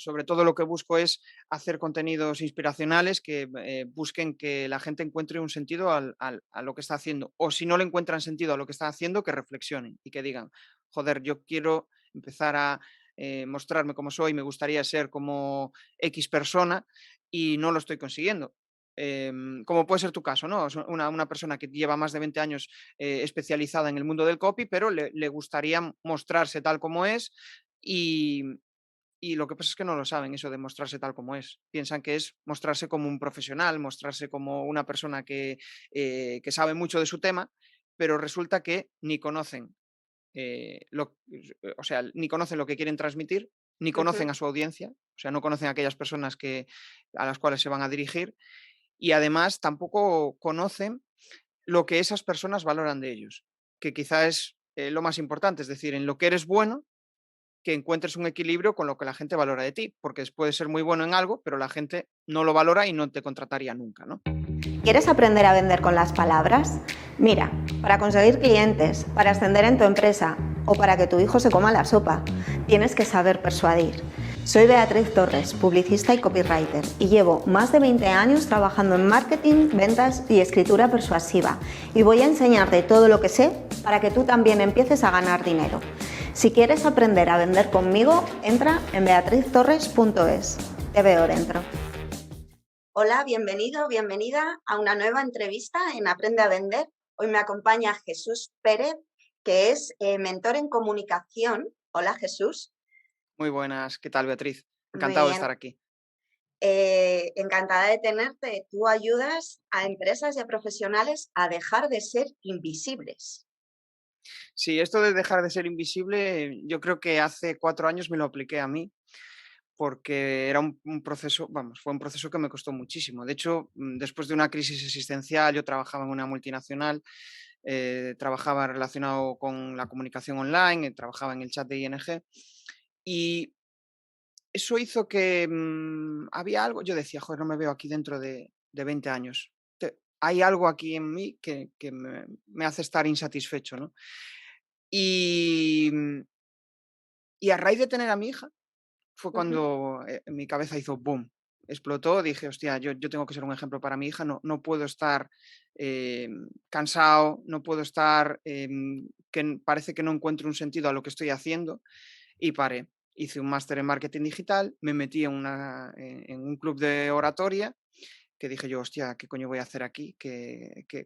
Sobre todo lo que busco es hacer contenidos inspiracionales que busquen que la gente encuentre un sentido a lo que está haciendo. O si no le encuentran sentido a lo que está haciendo, que reflexionen y que digan, joder, yo quiero empezar a mostrarme como soy, me gustaría ser como X persona y no lo estoy consiguiendo. Como puede ser tu caso, ¿no? Es una persona que lleva más de 20 años especializada en el mundo del copy, pero le gustaría mostrarse tal como es y, y lo que pasa es que no lo saben eso de mostrarse tal como es. Piensan que es mostrarse como un profesional, mostrarse como una persona que sabe mucho de su tema, pero resulta que ni conocen, o sea, ni conocen lo que quieren transmitir, ni Ujú. conocen a su audiencia, o sea, no conocen a aquellas personas a las cuales se van a dirigir y además tampoco conocen lo que esas personas valoran de ellos, que quizá es lo más importante, es decir, en lo que eres bueno que encuentres un equilibrio con lo que la gente valora de ti, porque puedes ser muy bueno en algo, pero la gente no lo valora y no te contrataría nunca, ¿no? ¿Quieres aprender a vender con las palabras? Mira, para conseguir clientes, para ascender en tu empresa o para que tu hijo se coma la sopa, tienes que saber persuadir. Soy Beatriz Torres, publicista y copywriter, y llevo más de 20 años trabajando en marketing, ventas y escritura persuasiva, y voy a enseñarte todo lo que sé para que tú también empieces a ganar dinero. Si quieres aprender a vender conmigo, entra en beatriztorres.es. Te veo dentro. Hola, bienvenido, bienvenida a una nueva entrevista en Aprende a Vender. Hoy me acompaña Jesús Pérez, que es mentor en comunicación. Hola, Jesús. Muy buenas, ¿qué tal, Beatriz? Muy Encantado de bien. estar aquí. Encantada de tenerte. Tú ayudas a empresas y a profesionales a dejar de ser invisibles. Sí, esto de dejar de ser invisible, yo creo que hace 4 años me lo apliqué a mí, porque era un proceso, vamos, fue un proceso que me costó muchísimo. De hecho, después de una crisis existencial, yo trabajaba en una multinacional, trabajaba relacionado con la comunicación online, trabajaba en el chat de ING y eso hizo que había algo, yo decía, joder, no me veo aquí dentro de 20 años. Hay algo aquí en mí que me hace estar insatisfecho, ¿no? Y, y a raíz de tener a mi hija, fue Ujú. cuando mi cabeza hizo boom, explotó, dije, hostia, yo tengo que ser un ejemplo para mi hija, no puedo estar cansado, no puedo estar, parece que no encuentro un sentido a lo que estoy haciendo y paré. Hice un máster en marketing digital, me metí en un club de oratoria que dije yo, hostia, ¿qué coño voy a hacer aquí?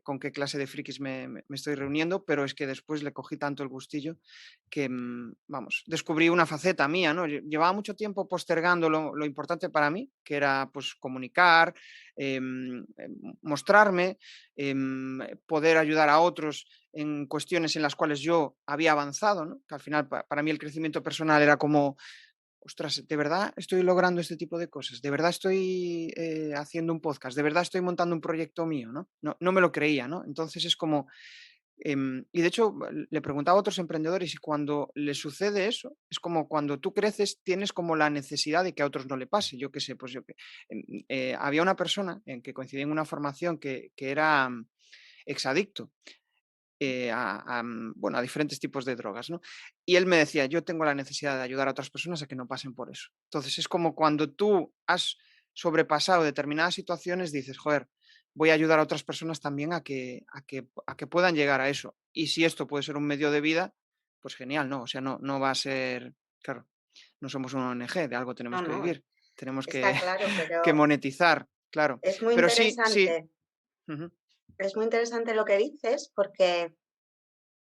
¿Con qué clase de frikis me estoy reuniendo? Pero es que después le cogí tanto el gustillo que, vamos, descubrí una faceta mía, ¿no? Llevaba mucho tiempo postergando lo importante para mí, que era pues comunicar, mostrarme, poder ayudar a otros en cuestiones en las cuales yo había avanzado, ¿no? Que al final para mí el crecimiento personal era como ostras, ¿de verdad estoy logrando este tipo de cosas? ¿De verdad estoy haciendo un podcast? ¿De verdad estoy montando un proyecto mío? No me lo creía, ¿no? Entonces es como, y de hecho le preguntaba a otros emprendedores y cuando les sucede eso, es como cuando tú creces tienes como la necesidad de que a otros no le pase. Yo qué sé, pues había una persona en que coincidí en una formación que era exadicto bueno, a diferentes tipos de drogas, ¿no? Y él me decía, yo tengo la necesidad de ayudar a otras personas a que no pasen por eso. Entonces es como cuando tú has sobrepasado determinadas situaciones, dices, joder, voy a ayudar a otras personas también a que puedan llegar a eso. Y si esto puede ser un medio de vida, pues genial, ¿no? O sea, no va a ser, claro, no somos una ONG, de algo No, tenemos que no, vivir, tenemos está claro, que pero monetizar, claro. es muy Pero sí, sí. interesante. Ujú. Es muy interesante lo que dices porque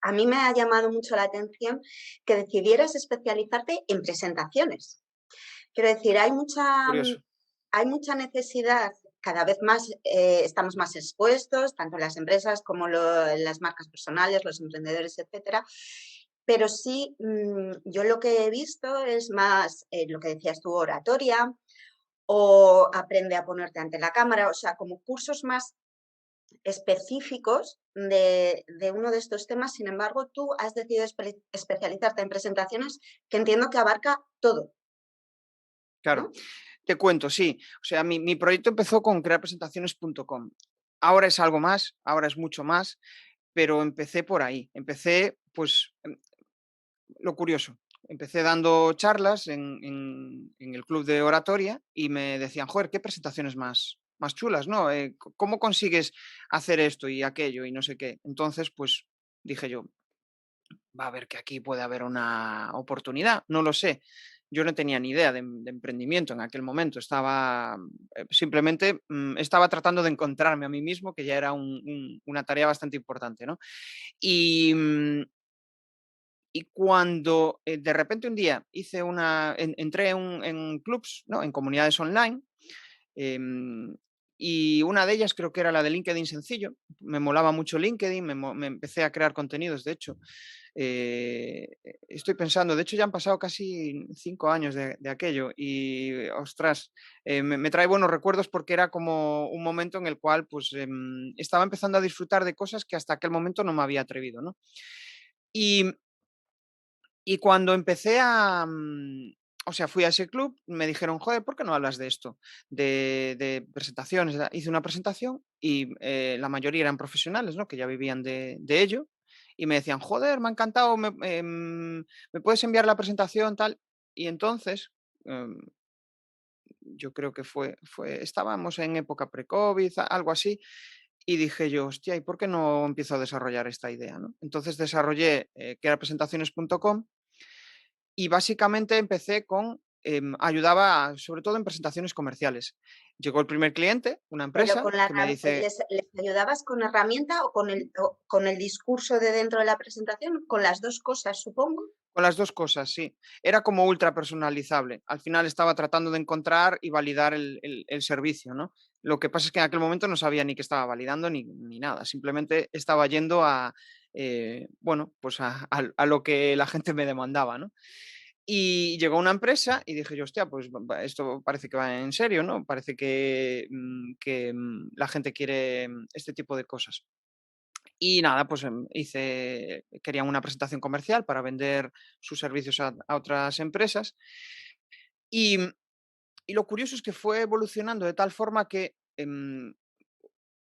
a mí me ha llamado mucho la atención que decidieras especializarte en presentaciones. Quiero decir, Curioso. hay mucha necesidad, cada vez más estamos más expuestos, tanto las empresas como las marcas personales, los emprendedores, etcétera. Pero sí, yo lo que he visto es más lo que decías tú, oratoria o aprende a ponerte ante la cámara, o sea, como cursos más específicos de uno de estos temas. Sin embargo, tú has decidido especializarte en presentaciones que entiendo que abarca todo, Claro, ¿no? te cuento, sí. O sea, mi proyecto empezó con crearpresentaciones.com. Ahora es algo más, ahora es mucho más, pero empecé por ahí. Empecé, pues, lo curioso. empecé dando charlas en el club de oratoria y me decían, joder, qué presentaciones más chulas, ¿no? ¿Cómo consigues hacer esto y aquello y no sé qué? Entonces, pues dije yo, va a ver que aquí puede haber una oportunidad, no lo sé. Yo no tenía ni idea de emprendimiento en aquel momento, estaba simplemente estaba tratando de encontrarme a mí mismo, que ya era una tarea bastante importante, ¿no? Y, y cuando de repente un día entré en clubs, ¿no? En comunidades online, em, y una de ellas creo que era la de LinkedIn Sencillo. Me molaba mucho LinkedIn, me empecé a crear contenidos, de hecho. Estoy pensando, de hecho ya han pasado casi 5 años de aquello y, ostras, me trae buenos recuerdos porque era como un momento en el cual pues estaba empezando a disfrutar de cosas que hasta aquel momento no me había atrevido, ¿no? Y y cuando empecé o sea, fui a ese club, me dijeron: "Joder, ¿por qué no hablas de esto? De presentaciones". Hice una presentación y, la mayoría eran profesionales, ¿no? Que ya vivían de ello, y me decían: "Joder, me ha encantado, ¿me puedes enviar la presentación?", tal. Y entonces, em, yo creo que estábamos en época pre-COVID, algo así, y dije yo: "Hostia, ¿y por qué no empiezo a desarrollar esta idea?", ¿no? Entonces desarrollé, que era presentaciones.com y básicamente empecé ayudaba sobre todo en presentaciones comerciales. Llegó el primer cliente, una Pero empresa con la que me dice ¿les ayudabas con herramienta o con el discurso de dentro de la presentación? Con las 2 cosas, supongo. con las 2 cosas, sí. Era como ultra personalizable. Al final estaba tratando de encontrar y validar el servicio, ¿no? Lo que pasa es que en aquel momento no sabía ni qué estaba validando ni nada. Simplemente estaba yendo bueno, pues a lo que la gente me demandaba, ¿no? Y llegó una empresa y dije yo: "Hostia, pues esto parece que va en serio, ¿no? Parece que la gente quiere este tipo de cosas". Y nada, pues querían una presentación comercial para vender sus servicios a otras empresas. Y, y lo curioso es que fue evolucionando de tal forma que en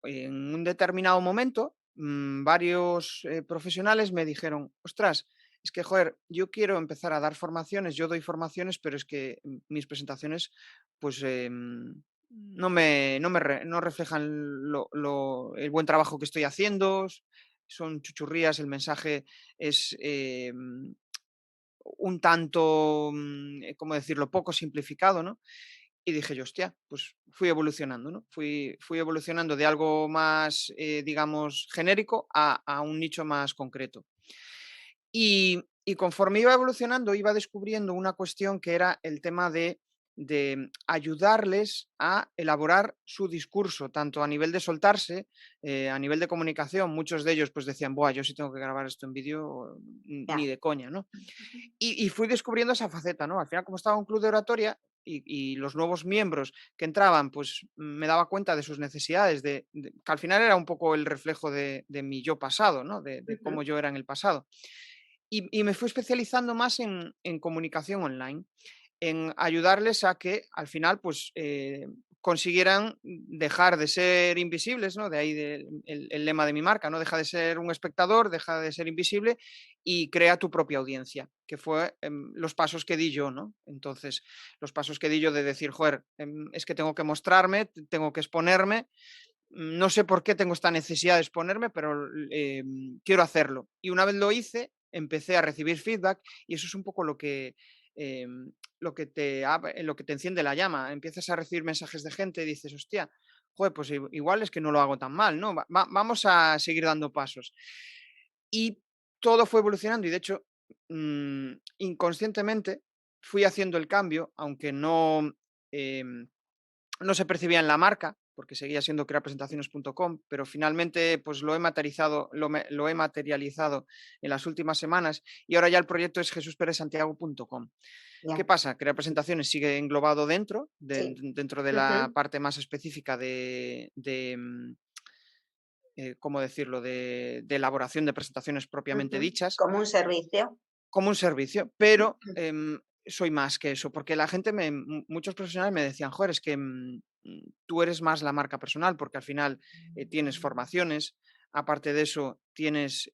un determinado momento, varios profesionales me dijeron, ostras, es que, joder, yo quiero empezar a dar formaciones, yo doy formaciones, pero es que mis presentaciones, pues, no reflejan el buen trabajo que estoy haciendo, son chuchurrías, el mensaje es un tanto, ¿cómo decirlo?, poco simplificado, ¿no? Y dije yo: "Hostia", pues fui evolucionando, ¿no? Fui evolucionando de algo más, digamos, genérico a un nicho más concreto. Y conforme iba evolucionando, iba descubriendo una cuestión que era el tema de ayudarles a elaborar su discurso, tanto a nivel de soltarse, a nivel de comunicación. Muchos de ellos, pues, decían: "Buah, yo sí tengo que grabar esto en vídeo, ni Ya. de coña", ¿no? Y fui descubriendo esa faceta, ¿no? Al final, como estaba en un club de oratoria y los nuevos miembros que entraban, pues me daba cuenta de sus necesidades, que al final era un poco el reflejo de mi yo pasado, ¿no? De Ujú. cómo yo era en el pasado. Y me fui especializando más en comunicación online, en ayudarles a que al final, pues, consiguieran dejar de ser invisibles, ¿no? De ahí el lema de mi marca, ¿no? Deja de ser un espectador, deja de ser invisible y crea tu propia audiencia, que fue los pasos que di yo, ¿no? Entonces, los pasos que di yo de decir, joder, es que tengo que mostrarme, tengo que exponerme, no sé por qué tengo esta necesidad de exponerme, pero quiero hacerlo. Y una vez lo hice, empecé a recibir feedback y eso es un poco lo que te enciende la llama. Empiezas a recibir mensajes de gente y dices, hostia, joder, pues igual es que no lo hago tan mal, ¿no? Vamos a seguir dando pasos. Y todo fue evolucionando y de hecho, inconscientemente fui haciendo el cambio, aunque em, no se percibía en la marca, porque seguía siendo crearpresentaciones.com, pero finalmente pues lo he materializado en las últimas semanas y ahora ya el proyecto es jesusperezsantiago.com. ¿Qué Ya. pasa? Crear presentaciones sigue englobado Sí. dentro de la Ujú, parte más específica ¿cómo decirlo?, de elaboración de presentaciones propiamente ujú. dichas, Como un servicio. como un servicio, pero, Ujú. soy más que eso, porque la gente muchos profesionales me decían: "Joder, es que, tú eres más la marca personal", porque al final, tienes formaciones, aparte de eso tienes,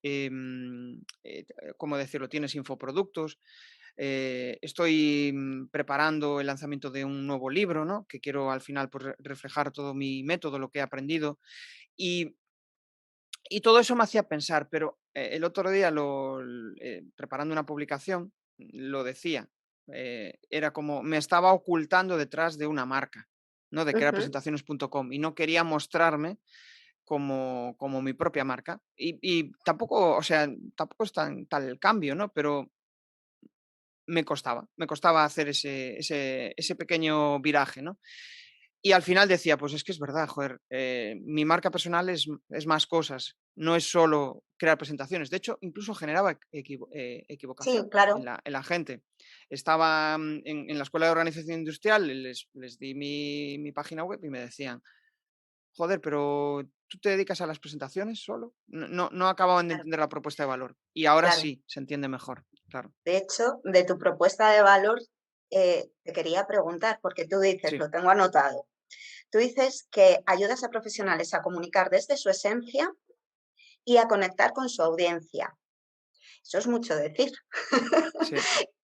¿cómo decirlo?, tienes infoproductos. Estoy preparando el lanzamiento de un nuevo libro, ¿no? Que quiero al final pues, reflejar todo mi método, lo que he aprendido. Y, y todo eso me hacía pensar, pero el otro día, preparando una publicación, lo decía. Era como me estaba ocultando detrás de una marca, ¿no? De Ujú. crearpresentaciones.com y no quería mostrarme como mi propia marca. Y tampoco, o sea, tampoco es tan tal el cambio, ¿no? Pero me costaba hacer ese pequeño viraje, ¿no? Y al final decía, pues es que es verdad, joder, mi marca personal es más cosas, no es solo crear presentaciones. De hecho, incluso generaba Sí, equivocación en claro, la gente. Estaba en la escuela de organización industrial, les di mi página web y me decían, joder, pero ¿tú te dedicas a las presentaciones solo? No acababan de claro, entender la propuesta de valor. Y ahora claro. sí, se entiende mejor, claro. De hecho, de tu propuesta de valor, te quería preguntar, porque tú dices, Sí, lo tengo anotado, tú dices que ayudas a profesionales a comunicar desde su esencia y a conectar con su audiencia. Eso es mucho decir. sí.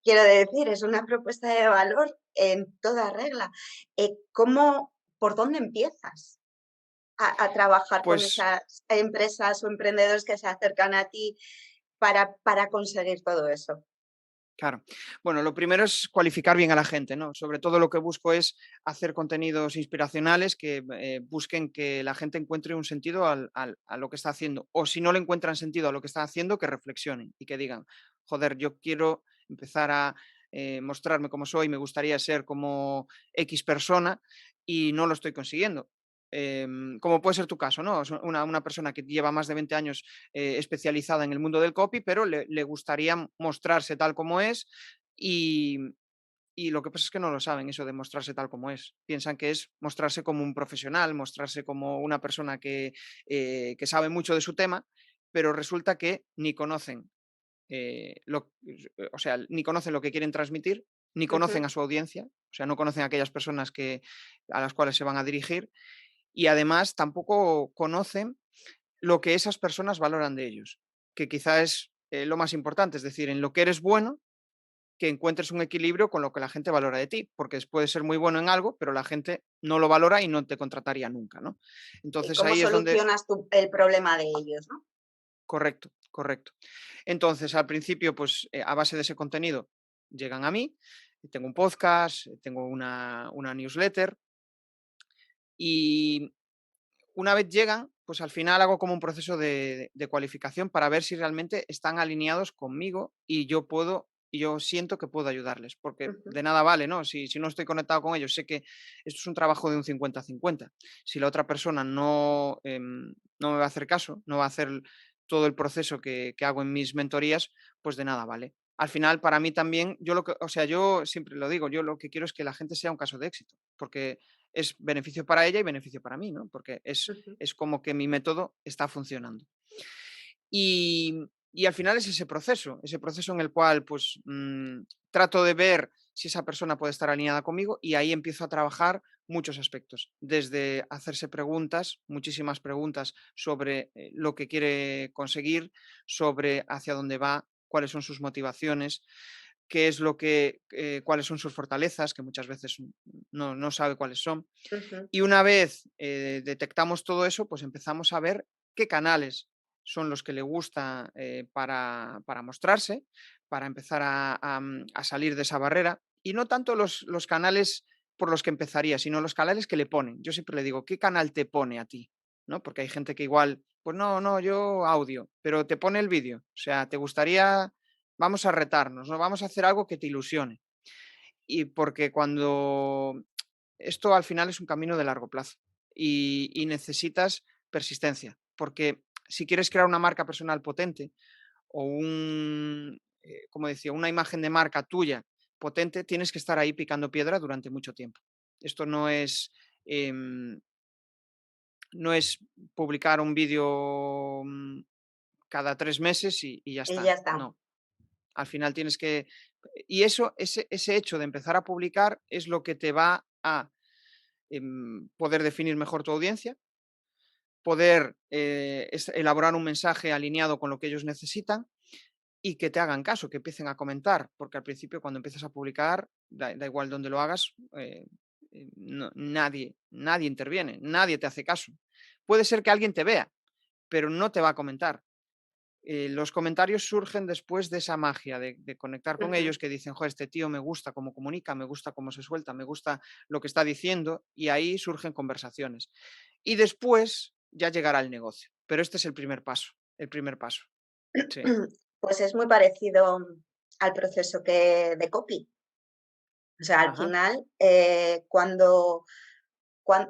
Quiero decir, es una propuesta de valor en toda regla. ¿Cómo, por dónde empiezas a trabajar con Pues esas empresas o emprendedores que se acercan a ti para conseguir todo eso? claro. Bueno, lo primero es cualificar bien a la gente, ¿no? Sobre todo lo que busco es hacer contenidos inspiracionales que busquen que la gente encuentre un sentido a lo que está haciendo. O si no le encuentran sentido a lo que está haciendo, que reflexionen y que digan, joder, yo quiero empezar a mostrarme como soy, me gustaría ser como X persona y no lo estoy consiguiendo. Como puede ser tu caso, ¿no? Es una persona que lleva más de 20 años especializada en el mundo del copy, pero le gustaría mostrarse tal como es y, y lo que pasa es que no lo saben eso de mostrarse tal como es. Piensan que es mostrarse como un profesional, mostrarse como una persona que sabe mucho de su tema, pero resulta que ni conocen, o sea, ni conocen lo que quieren transmitir, ni conocen Ujú. a su audiencia, o sea, no conocen a aquellas personas a las cuales se van a dirigir y además tampoco conocen lo que esas personas valoran de ellos, que quizá es lo más importante, es decir, en lo que eres bueno, que encuentres un equilibrio con lo que la gente valora de ti, porque puedes ser muy bueno en algo, pero la gente no lo valora y no te contrataría nunca, ¿no? ¿Y Entonces cómo ahí es donde, solucionas tú el problema de ellos, no? correcto, correcto. Entonces al principio, pues a base de ese contenido, llegan a mí, tengo un podcast, tengo una newsletter y una vez llegan, pues al final hago como un proceso de cualificación para ver si realmente están alineados conmigo y yo siento que puedo ayudarles, porque Ujú. de nada vale, ¿no? Si no estoy conectado con ellos, sé que esto es un trabajo de un 50-50. Si la otra persona no me va a hacer caso, no va a hacer todo el proceso que hago en mis mentorías, pues de nada vale. Al final, para mí también, o sea, yo siempre lo digo, yo lo que quiero es que la gente sea un caso de éxito, porque es beneficio para ella y beneficio para mí, ¿no? Porque Ujú. es como que mi método está funcionando. Y al final es ese proceso en el cual pues trato de ver si esa persona puede estar alineada conmigo y ahí empiezo a trabajar muchos aspectos, desde hacerse preguntas, muchísimas preguntas sobre lo que quiere conseguir, sobre hacia dónde va, cuáles son sus motivaciones, qué es cuáles son sus fortalezas, que muchas veces no sabe cuáles son. Ujú. Y una vez detectamos todo eso, pues empezamos a ver qué canales son los que le gusta para mostrarse, para empezar a salir de esa barrera. Y no tanto los canales por los que empezaría, sino los canales que le ponen. Yo siempre le digo, ¿qué canal te pone a ti? ¿No? Porque hay gente que igual, pues no, yo audio, pero te pone el vídeo. O sea, te gustaría, vamos a retarnos, ¿no? Vamos a hacer algo que te ilusione. Y porque cuando esto al final es un camino de largo plazo y necesitas persistencia, porque si quieres crear una marca personal potente o como decía, una imagen de marca tuya potente, tienes que estar ahí picando piedra durante mucho tiempo. Esto em, no es publicar un vídeo cada 3 meses y ya Y está. ya está. No, al final tienes que... Y ese hecho de empezar a publicar es lo que te va a poder definir mejor tu audiencia, poder elaborar un mensaje alineado con lo que ellos necesitan y que te hagan caso, que empiecen a comentar, porque al principio cuando empiezas a publicar, da igual donde lo hagas, nadie interviene, nadie te hace caso. Puede ser que alguien te vea, pero no te va a comentar. Los comentarios surgen después de esa magia de conectar con Ujú. ellos, que dicen, joder, este tío me gusta cómo comunica, me gusta cómo se suelta, me gusta lo que está diciendo, y ahí surgen conversaciones. Y después ya llegará el negocio, pero este es el primer paso. Sí. Pues es muy parecido al proceso que de copy. O sea, al Ajá, final,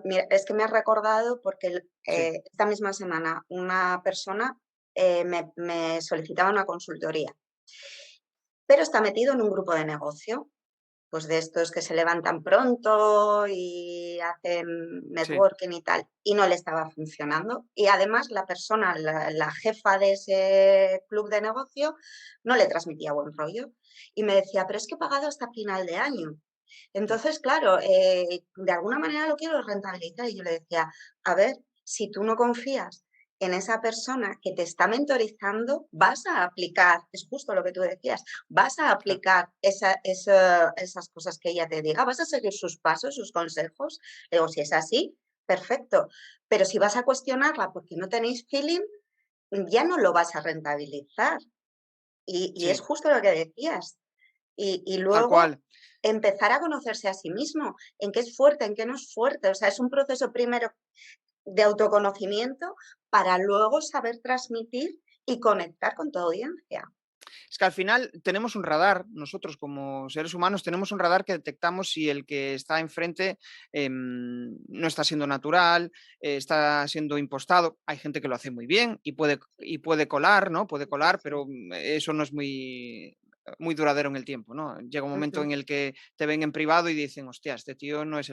mira, es que me has recordado porque sí, esta misma semana una persona me solicitaba una consultoría, pero está metido en un grupo de negocio, pues de estos que se levantan pronto y hacen sí. networking y tal, y no le estaba funcionando. Y además la persona, la jefa de ese club de negocio, no le transmitía buen rollo. Y me decía, pero es que he pagado hasta final de año. Mm. Entonces, claro, de alguna manera lo quiero rentabilizar. Y yo le decía, a ver, si tú no confías en esa persona que te está mentorizando, vas a aplicar, es justo lo que tú decías, vas a Claro. aplicar esas cosas que ella te diga, vas a seguir sus pasos, sus consejos. Digo, si es así, perfecto. Pero si vas a cuestionarla porque no tenéis feeling, ya no lo vas a rentabilizar. Y es Sí, justo lo que decías. Y tal luego cual. empezar a conocerse a sí mismo, en qué es fuerte, en qué no es fuerte. O sea, es un proceso primero de autoconocimiento para luego saber transmitir y conectar con tu audiencia. Es que al final tenemos un radar, nosotros como seres humanos tenemos un radar que detectamos si el que está enfrente no está siendo natural, está siendo impostado. Hay gente que lo hace muy bien y puede colar, ¿no? Puede Sí, colar, sí. pero eso no es muy duradero en el tiempo, ¿no? Llega un momento Ujú. en el que te ven en privado y dicen, hostia, este tío no es,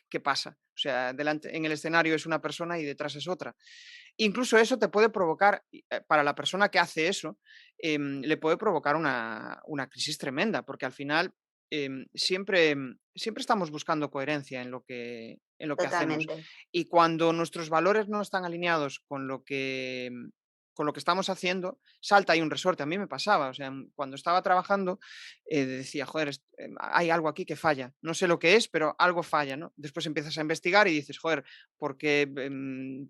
¿qué pasa? O sea, delante, en el escenario es una persona y detrás es otra. Incluso eso te puede provocar, para la persona que hace eso, le puede provocar una crisis tremenda, porque al final siempre estamos buscando coherencia en lo que hacemos. Totalmente. Y cuando nuestros valores no están alineados con lo que estamos haciendo, salta ahí un resorte. A mí me pasaba, o sea, cuando estaba trabajando, decía, joder, hay algo aquí que falla. No sé lo que es, pero algo falla, ¿no? Después empiezas a investigar y dices, joder, porque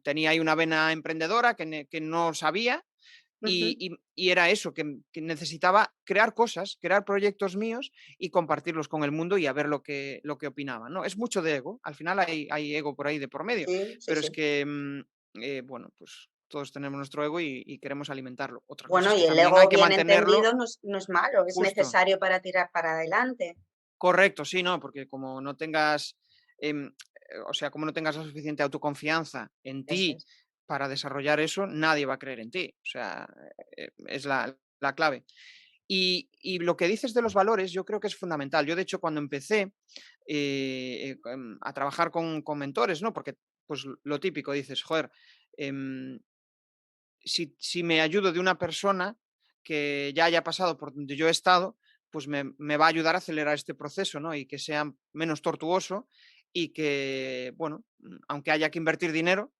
tenía ahí una vena emprendedora que no sabía Ujú. y era eso, que necesitaba crear cosas, crear proyectos míos y compartirlos con el mundo y a ver lo que opinaban, ¿no? Es mucho de ego, al final hay ego por ahí de por medio, Sí, sí, pero es sí. que, bueno, pues todos tenemos nuestro ego y queremos alimentarlo. Otra cosa Bueno, es y que el también hay ego que bien mantenerlo entendido no es malo, es justo. necesario para tirar para adelante. Correcto, sí, no, porque como no tengas, o sea, como no tengas la suficiente autoconfianza en Eso ti es. para desarrollar eso, nadie va a creer en ti. O sea, es la clave. Y lo que dices de los valores, yo creo que es fundamental. Yo, de hecho, cuando empecé a trabajar con mentores, ¿no? Porque, pues, lo típico, dices, joder, em, si me ayudo de una persona que ya haya pasado por donde yo he estado, pues me va a ayudar a acelerar este proceso, ¿no? Y que sea menos tortuoso y que, bueno, aunque haya que invertir dinero,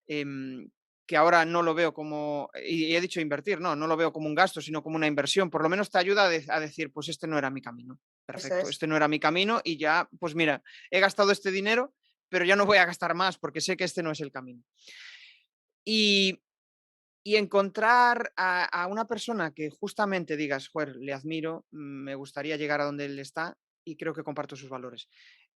em, que ahora no lo veo como, y he dicho invertir, no lo veo como un gasto, sino como una inversión. Por lo menos te ayuda a decir, pues este no era mi camino. Eso Perfecto, es. este no era mi camino y ya, pues mira, he gastado este dinero, pero ya no voy a gastar más porque sé que este no es el camino. Y y encontrar a una persona que justamente digas: "Joder, le admiro, me gustaría llegar a donde él está y creo que comparto sus valores".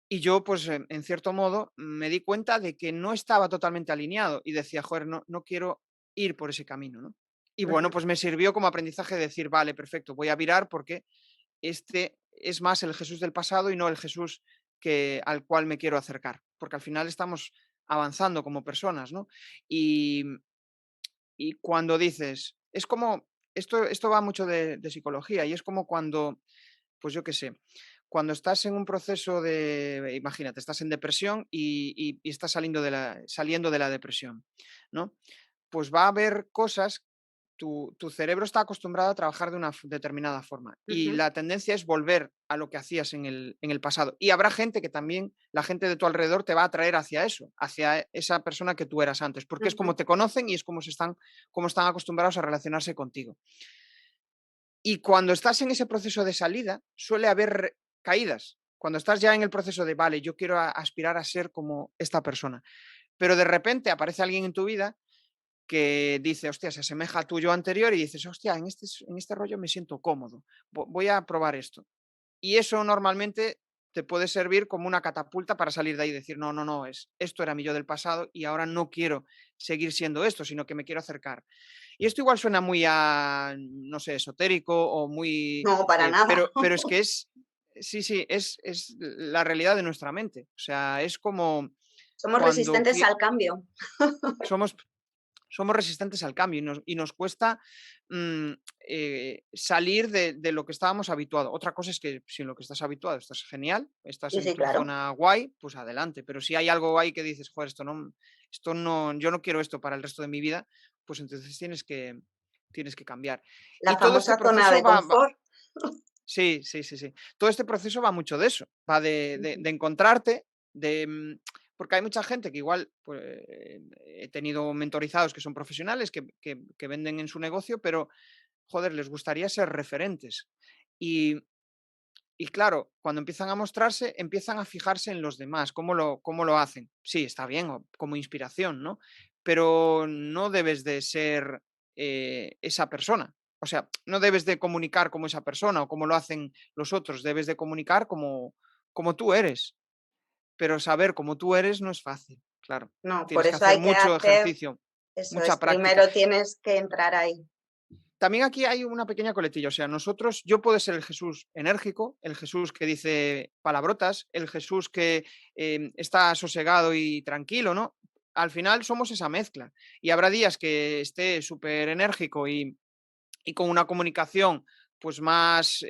Y yo, pues, en cierto modo, me di cuenta de que no estaba totalmente alineado y decía: "Joder, no quiero ir por ese camino", ¿no? Y bueno, Ujú. pues me sirvió como aprendizaje de decir: "Vale, perfecto, voy a virar porque este es más el Jesús del pasado y no el Jesús al cual me quiero acercar", porque al final estamos avanzando como personas, ¿no? Y y cuando dices, es como, esto va mucho de psicología y es como cuando, pues yo qué sé, cuando estás en un proceso imagínate, estás en depresión y estás saliendo de la depresión, ¿no? Pues va a haber cosas tu cerebro está acostumbrado a trabajar de una determinada forma y Ujú. la tendencia es volver a lo que hacías en el pasado. Y habrá gente que también, la gente de tu alrededor te va a atraer hacia eso, hacia esa persona que tú eras antes, porque es como Ujú. te conocen y es como están acostumbrados a relacionarse contigo. Y cuando estás en ese proceso de salida, suele haber caídas. Cuando estás ya en el proceso de, vale, yo quiero aspirar a ser como esta persona, pero de repente aparece alguien en tu vida que dice, hostia, se asemeja a tu yo anterior y dices, hostia, en este rollo me siento cómodo, voy a probar esto. Y eso normalmente te puede servir como una catapulta para salir de ahí y decir, no, no, no, esto era mi yo del pasado y ahora no quiero seguir siendo esto, sino que me quiero acercar. Y esto igual suena muy a, no sé, esotérico o muy, No, para nada. pero es que sí, sí, es la realidad de nuestra mente. O sea, es como Somos cuando resistentes al cambio. somos somos resistentes al cambio y nos cuesta salir de lo que estábamos habituados. Otra cosa es que si en lo que estás habituado estás genial, estás Sí, en sí, tu claro. zona guay, pues adelante. Pero si hay algo ahí que dices, joder, yo no quiero esto para el resto de mi vida, pues entonces tienes que cambiar. La Y todo este famosa zona proceso de confort. sí, sí, sí, sí. Todo este proceso va mucho de eso, va de encontrarte, porque hay mucha gente que igual, pues, he tenido mentorizados que son profesionales, que venden en su negocio, pero, joder, les gustaría ser referentes. Y y claro, cuando empiezan a mostrarse, empiezan a fijarse en los demás, cómo lo hacen. Sí, está bien, como inspiración, ¿no? Pero no debes de ser esa persona. O sea, no debes de comunicar como esa persona o como lo hacen los otros, debes de comunicar como tú eres. Pero saber cómo tú eres no es fácil, claro. No, por Tienes que eso hacer hay que mucho hacer ejercicio, eso mucha es, práctica. primero tienes que entrar ahí. También aquí hay una pequeña coletilla, o sea, yo puedo ser el Jesús enérgico, el Jesús que dice palabrotas, el Jesús que está sosegado y tranquilo, ¿no? Al final somos esa mezcla y habrá días que esté súper enérgico y con una comunicación pues más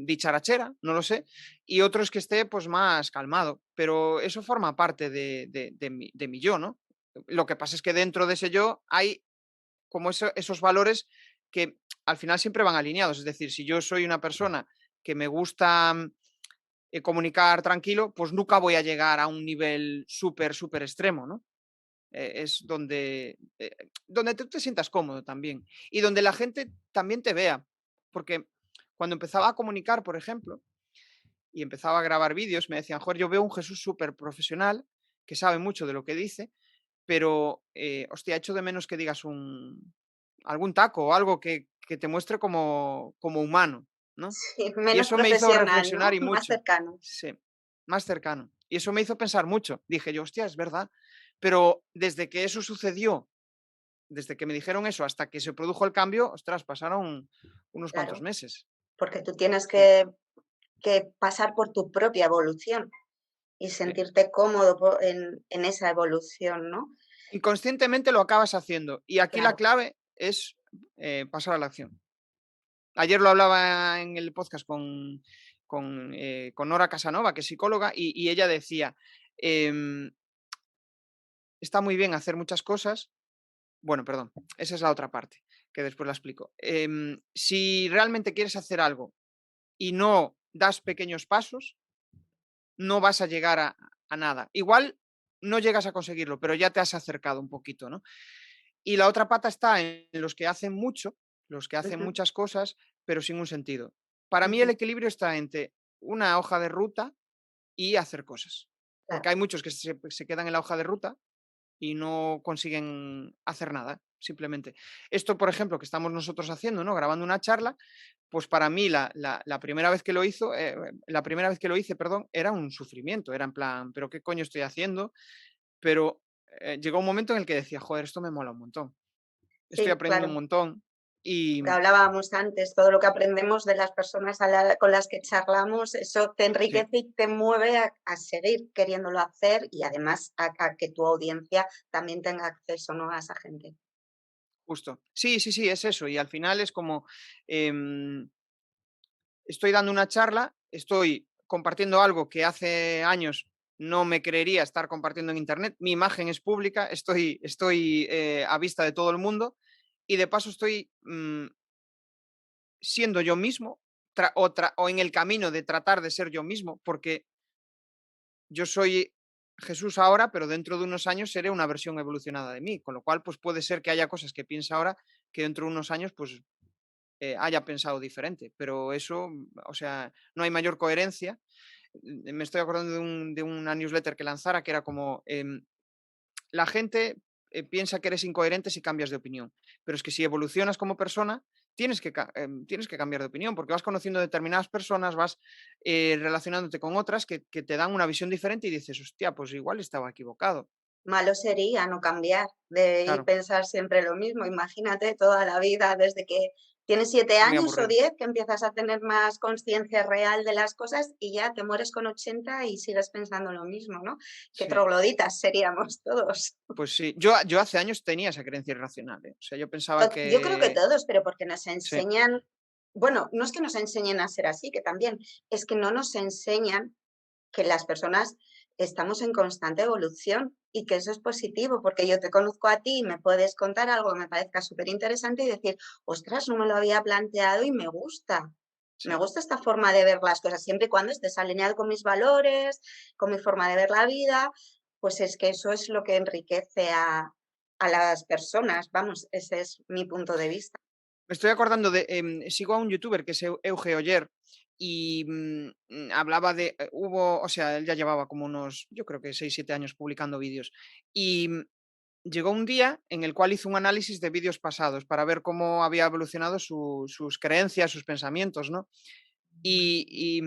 dicharachera, no lo sé, y otros que esté pues más calmado, pero eso forma parte de mi yo, ¿no? Lo que pasa es que dentro de ese yo hay como esos valores que al final siempre van alineados. Es decir, si yo soy una persona que me gusta comunicar tranquilo, pues nunca voy a llegar a un nivel súper, súper extremo, ¿no? Es donde tú te sientas cómodo también y donde la gente también te vea. Porque cuando empezaba a comunicar, por ejemplo, y empezaba a grabar vídeos, me decían, joder, yo veo un Jesús súper profesional que sabe mucho de lo que dice, pero, hostia, echo de menos que digas algún taco o algo que te muestre como humano, ¿no? Sí, Y menos eso me hizo profesional, reflexionar ¿no? y Más mucho. cercano. Sí, más cercano. Y eso me hizo pensar mucho. Dije yo: "Hostia, es verdad". Pero desde que eso sucedió, desde que me dijeron eso hasta que se produjo el cambio, ostras, pasaron unos cuantos Claro, meses. porque tú tienes Sí, que pasar por tu propia evolución y sí. sentirte cómodo en esa evolución, ¿no? Inconscientemente lo acabas haciendo. Y aquí la Claro. clave es, pasar a la acción. Ayer lo hablaba en el podcast con Nora Casanova, que es psicóloga, y ella decía, em, está muy bien hacer muchas cosas. Bueno, perdón, esa es la otra parte, que después la explico. Si realmente quieres hacer algo y no das pequeños pasos, no vas a llegar a nada. Igual no llegas a conseguirlo, pero ya te has acercado un poquito, ¿no? Y la otra pata está en los que hacen mucho, los que hacen Ujú, muchas cosas, pero sin un sentido. Para mí el ujú, equilibrio está entre una hoja de ruta y hacer cosas. Porque claro. hay muchos que se quedan en la hoja de ruta y no consiguen hacer nada, simplemente. Esto, por ejemplo, que estamos nosotros haciendo, ¿no? Grabando una charla, pues para mí la primera vez que la primera vez que lo hice, perdón, era un sufrimiento, era en plan, pero ¿qué coño estoy haciendo? Pero llegó un momento en el que decía, joder, esto me mola un montón, estoy Sí, aprendiendo un claro. montón y Que hablábamos antes, todo lo que aprendemos de las personas con las que charlamos, eso te sí, enriquece y te mueve a seguir queriéndolo hacer y además a que tu audiencia también tenga acceso, ¿no?, a esa gente. justo. Sí, sí, sí, es eso. Y al final es como, em, estoy dando una charla, estoy compartiendo algo que hace años no me creería estar compartiendo en Internet. Mi imagen es pública, estoy a vista de todo el mundo y de paso estoy siendo yo mismo o en el camino de tratar de ser yo mismo, porque yo soy Jesús ahora, pero dentro de unos años seré una versión evolucionada de mí, con lo cual pues puede ser que haya cosas que piense ahora que dentro de unos años pues haya pensado diferente, pero eso, o sea, no hay mayor coherencia. Me estoy acordando de una newsletter que lanzara que era como, la gente piensa que eres incoherente si cambias de opinión, pero es que si evolucionas como persona, tienes que cambiar de opinión, porque vas conociendo determinadas personas, vas relacionándote con otras que te dan una visión diferente y dices, hostia, pues igual estaba equivocado. Malo sería no cambiar y Claro, pensar siempre lo mismo. Imagínate toda la vida, desde que tienes 7 muy años o aburrido. 10, que empiezas a tener más conciencia real de las cosas y ya te mueres con 80 y sigues pensando lo mismo, ¿no? Qué Sí, trogloditas seríamos todos. pues sí. Yo hace años tenía esa creencia irracional, ¿eh? O sea, yo pensaba Yo creo que que... todos, pero porque nos Sí, enseñan, bueno, no es que nos enseñen a ser así, que también, es que no nos enseñan que las personas estamos en constante evolución y que eso es positivo, porque yo te conozco a ti y me puedes contar algo que me parezca súper interesante y decir, ostras, no me lo había planteado y me gusta. Me sí. gusta esta forma de ver las cosas, siempre y cuando estés alineado con mis valores, con mi forma de ver la vida, pues es que eso es lo que enriquece a las personas. Vamos, ese es mi punto de vista. Me estoy acordando de, sigo a un youtuber que es Euge Oyer y hablaba de, o sea, él ya llevaba como unos, yo creo que 6 7 años publicando vídeos y llegó un día en el cual hizo un análisis de vídeos pasados para ver cómo había evolucionado sus creencias, sus pensamientos, ¿no? Y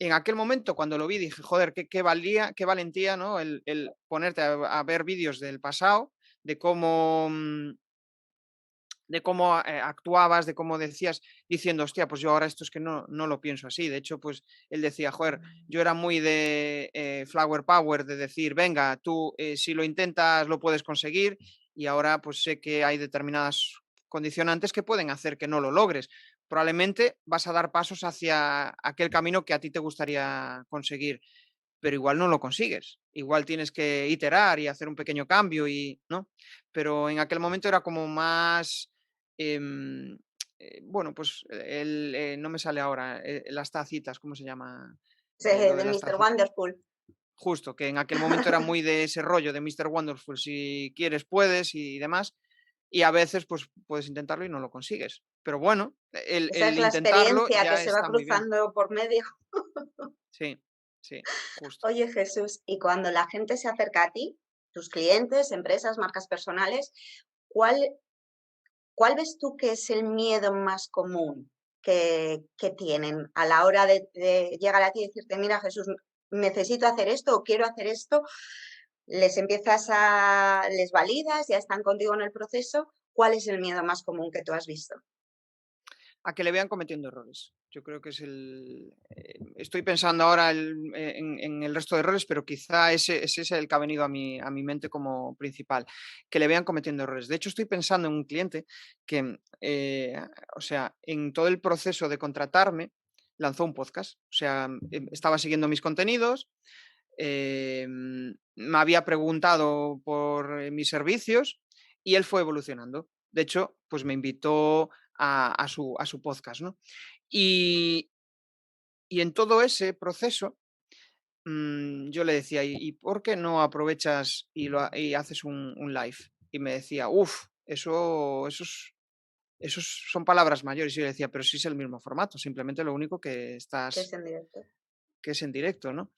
en aquel momento cuando lo vi dije, joder, qué valentía, ¿no? El ponerte a ver vídeos del pasado, de cómo actuabas, de cómo decías, diciendo, hostia, pues yo ahora esto es que no lo pienso así. De hecho, pues él decía, joder, yo era muy de flower power, de decir, venga, tú si lo intentas lo puedes conseguir y ahora pues sé que hay determinadas condicionantes que pueden hacer que no lo logres. Probablemente vas a dar pasos hacia aquel camino que a ti te gustaría conseguir, pero igual no lo consigues. Igual tienes que iterar y hacer un pequeño cambio y, ¿no? Pero en aquel momento era como más, em, bueno, pues no me sale ahora, las tacitas, ¿cómo se llama? Lo De de las Mr. tacitas. Wonderful. Justo, que en aquel momento era muy de ese rollo de Mr. Wonderful, si quieres puedes y demás. Y a veces pues puedes intentarlo y no lo consigues. Pero bueno, Esa el es la intentarlo experiencia que ya se va está muy bien. cruzando por medio. Sí, sí, justo. Oye, Jesús, y cuando la gente se acerca a ti, tus clientes, empresas, marcas personales, ¿cuál, cuál ves tú que es el miedo más común que tienen a la hora de llegar a ti y decirte, mira, Jesús, necesito hacer esto o quiero hacer esto? Les validas, ya están contigo en el proceso. ¿Cuál es el miedo más común que tú has visto? A que le vean cometiendo errores. Yo creo que es estoy pensando ahora en el resto de errores, pero quizá ese es el que ha venido a mi mente como principal, que le vean cometiendo errores. De hecho, estoy pensando en un cliente que, o sea, en todo el proceso de contratarme, lanzó un podcast. O sea, estaba siguiendo mis contenidos, me había preguntado por mis servicios y él fue evolucionando. De hecho, pues me invitó a su podcast, ¿no? Y, y en todo ese proceso, yo le decía, ¿y por qué no aprovechas y haces un live? Y me decía, uff, esos son palabras mayores. Y yo le decía, pero sí es el mismo formato, simplemente lo único ¿Qué es en directo? que es en directo, ¿no?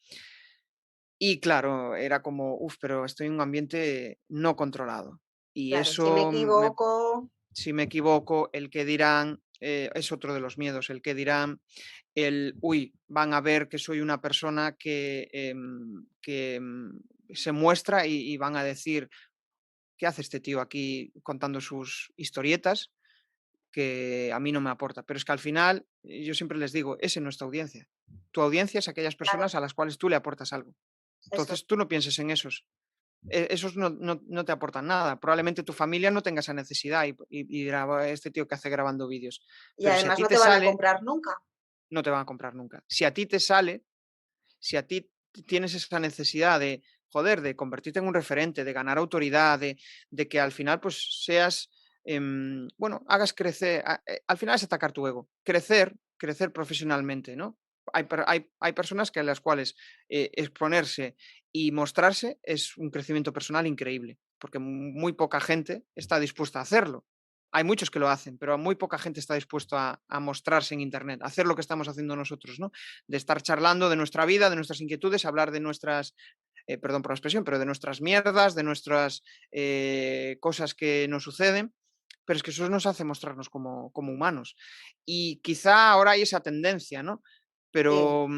Y claro, era como, uff, pero estoy en un ambiente no controlado. Y Claro, si me eso equivoco, si me equivoco, el que dirán, es otro de los miedos, el que dirán, uy, van a ver que soy una persona que se muestra y van a decir, ¿qué hace este tío aquí contando sus historietas? Que a mí no me aporta. Pero es que al final, yo siempre les digo, esa no es tu audiencia. Tu audiencia es aquellas claro, personas a las cuales tú le aportas algo. eso. Entonces tú no pienses en esos. Esos no te aportan nada. Probablemente tu familia no tenga esa necesidad y dirá, "Buah, este tío que hace grabando vídeos". Y Pero si a además ti no te te van a sale, comprar nunca. no te van a comprar nunca. Si a ti te sale, si a ti tienes esa necesidad de, joder, de convertirte en un referente, de ganar autoridad, de que al final pues seas bueno, hagas crecer, al final es atacar tu ego, crecer profesionalmente, ¿no? Hay personas que a las cuales exponerse y mostrarse es un crecimiento personal increíble, porque muy poca gente está dispuesta a hacerlo. Hay muchos que lo hacen, pero muy poca gente está dispuesto a mostrarse en Internet, a hacer lo que estamos haciendo nosotros, ¿no? De estar charlando de nuestra vida, de nuestras inquietudes, hablar de nuestras, perdón por la expresión, pero de nuestras mierdas, de nuestras cosas que nos suceden, pero es que eso nos hace mostrarnos como humanos. Y quizá ahora hay esa tendencia, ¿no? Sí, Pero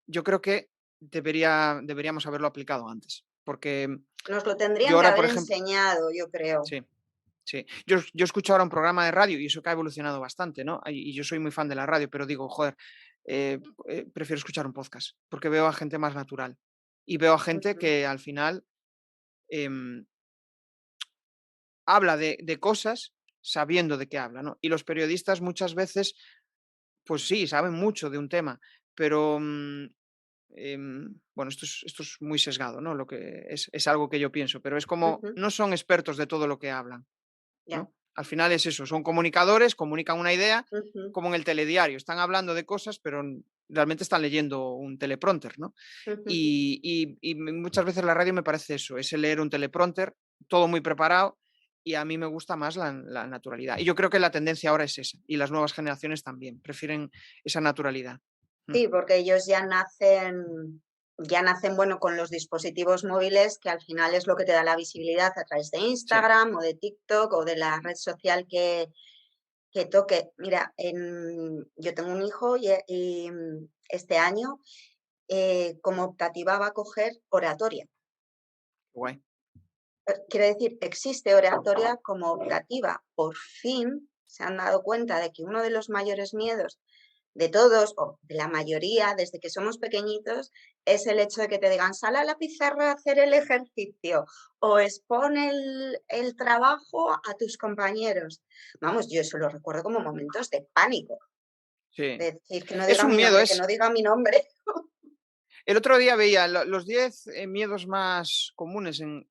yo creo que deberíamos haberlo aplicado antes, porque nos lo yo tendrían que ahora, haber por ejemplo, enseñado, yo creo. sí, sí, yo escucho ahora un programa de radio y eso que ha evolucionado bastante, ¿no? Y yo soy muy fan de la radio, pero digo, joder, eh, prefiero escuchar un podcast, porque veo a gente más natural y veo a gente Ujú, que al final em, habla de cosas sabiendo de qué habla, ¿no? Y los periodistas muchas veces, pues sí, saben mucho de un tema, pero bueno, esto es muy sesgado, ¿no? Lo que es algo que yo pienso, pero es como ujú, no son expertos de todo lo que hablan, ya, ¿no? Al final es eso, son comunicadores, comunican una idea, ujú, como en el telediario, están hablando de cosas, pero realmente están leyendo un teleprompter, ¿no? ujú. Y muchas veces la radio me parece eso, es el leer un teleprompter, todo muy preparado, y a mí me gusta más la naturalidad. Y yo creo que la tendencia ahora es esa, y las nuevas generaciones también, prefieren esa naturalidad. Mm, Sí, porque ellos ya nacen, bueno, con los dispositivos móviles, que al final es lo que te da la visibilidad a través de sí, Instagram o de TikTok o de la red social que toque. Mira, yo tengo un hijo y este año como optativa va a coger oratoria. guay. Quiere decir, existe oratoria como optativa. Por fin se han dado cuenta de que uno de los mayores miedos de todos, o de la mayoría, desde que somos pequeñitos, es el hecho de que te digan, sal a la pizarra a hacer el ejercicio o expone el trabajo a tus compañeros. Vamos, yo eso lo recuerdo como momentos de pánico, Sí. de decir que no Es diga un mi miedo, nombre, que no diga mi nombre. el otro día veía los 10 miedos más comunes en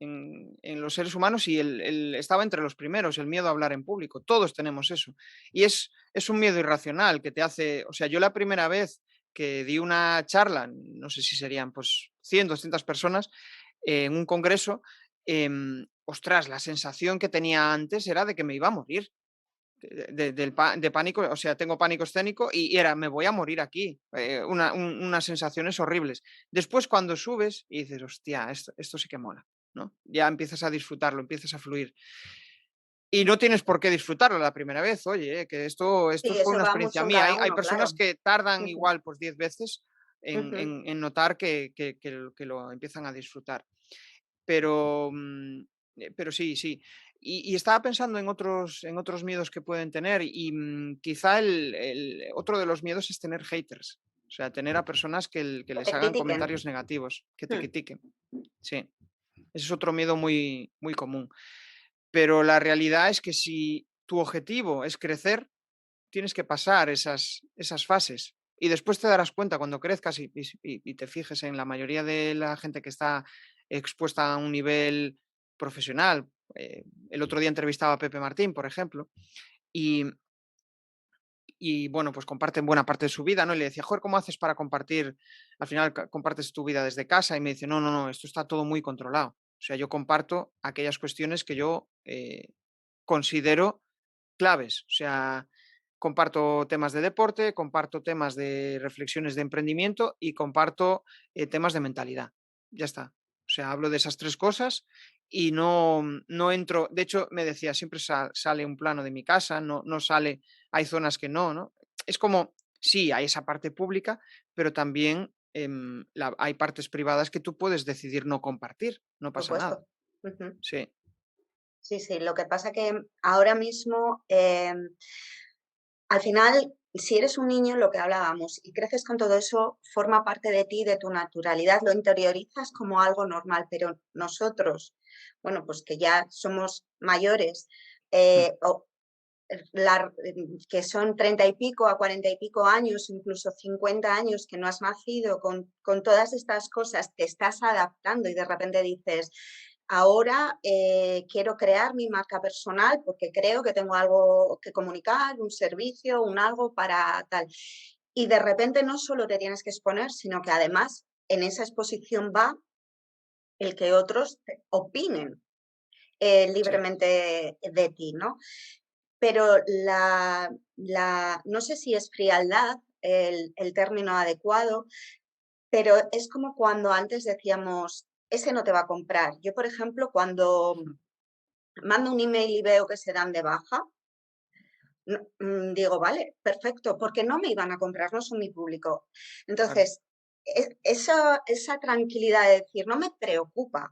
los seres humanos y estaba entre los primeros, el miedo a hablar en público. Todos tenemos eso. Y es un miedo irracional que te hace, o sea, yo la primera vez que di una charla, no sé si serían pues 100, 200 personas, en un congreso, ostras, la sensación que tenía antes era de que me iba a morir de pánico, o sea, tengo pánico escénico y era, me voy a morir aquí, unas sensaciones horribles. Después cuando subes y dices, hostia, esto sí que mola, ¿no? Ya empiezas a disfrutarlo, empiezas a fluir. Y no tienes por qué disfrutarlo la primera vez, oye, que esto Sí, fue eso una va experiencia mucho en mía. cada Hay uno, personas claro. que tardan Ujú, igual pues 10 veces ujú. en notar que lo empiezan a disfrutar. Pero, pero sí, sí. Y estaba pensando en otros miedos que pueden tener y quizá otro de los miedos es tener haters, o sea, tener a personas que Que les te hagan critiquen. comentarios negativos, que te Mm, critiquen. Sí, ese es otro miedo muy, muy común. Pero la realidad es que si tu objetivo es crecer, tienes que pasar esas fases. Y después te darás cuenta cuando crezcas y te fijes en la mayoría de la gente que está expuesta a un nivel profesional. El otro día entrevistaba a Pepe Martín, por ejemplo, y, y bueno, pues comparten buena parte de su vida, ¿no? Y le decía, joder, ¿cómo haces para compartir? Al final compartes tu vida desde casa y me dice, no, no, no, esto está todo muy controlado. O sea, yo comparto aquellas cuestiones que yo considero claves. O sea, comparto temas de deporte, comparto temas de reflexiones de emprendimiento y comparto temas de mentalidad. Ya está. O sea, hablo de esas tres cosas y no entro. De hecho, me decía, siempre sale un plano de mi casa, no sale, hay zonas que no. Es como, sí, hay esa parte pública, pero también hay partes privadas que tú puedes decidir no compartir, no por pasa nada. supuesto. Ujú. Sí. Sí, sí, lo que pasa que ahora mismo, al final, si eres un niño, lo que hablábamos, y creces con todo eso, forma parte de ti, de tu naturalidad, lo interiorizas como algo normal, pero nosotros, bueno, pues que ya somos mayores, Mm, o que son 30 y pico a 40 y pico años, incluso 50 años, que no has nacido con todas estas cosas, te estás adaptando y de repente dices, ahora quiero crear mi marca personal porque creo que tengo algo que comunicar, un servicio, un algo para tal. Y de repente no solo te tienes que exponer, sino que además en esa exposición va el que otros opinen Sí. libremente de ti, ¿no? Pero no sé si es frialdad el término adecuado, pero es como cuando antes decíamos, ese no te va a comprar. Yo, por ejemplo, cuando mando un email y veo que se dan de baja, digo, vale, perfecto, porque no me iban a comprar, no son mi público. Claro. Entonces, esa tranquilidad de decir, no me preocupa.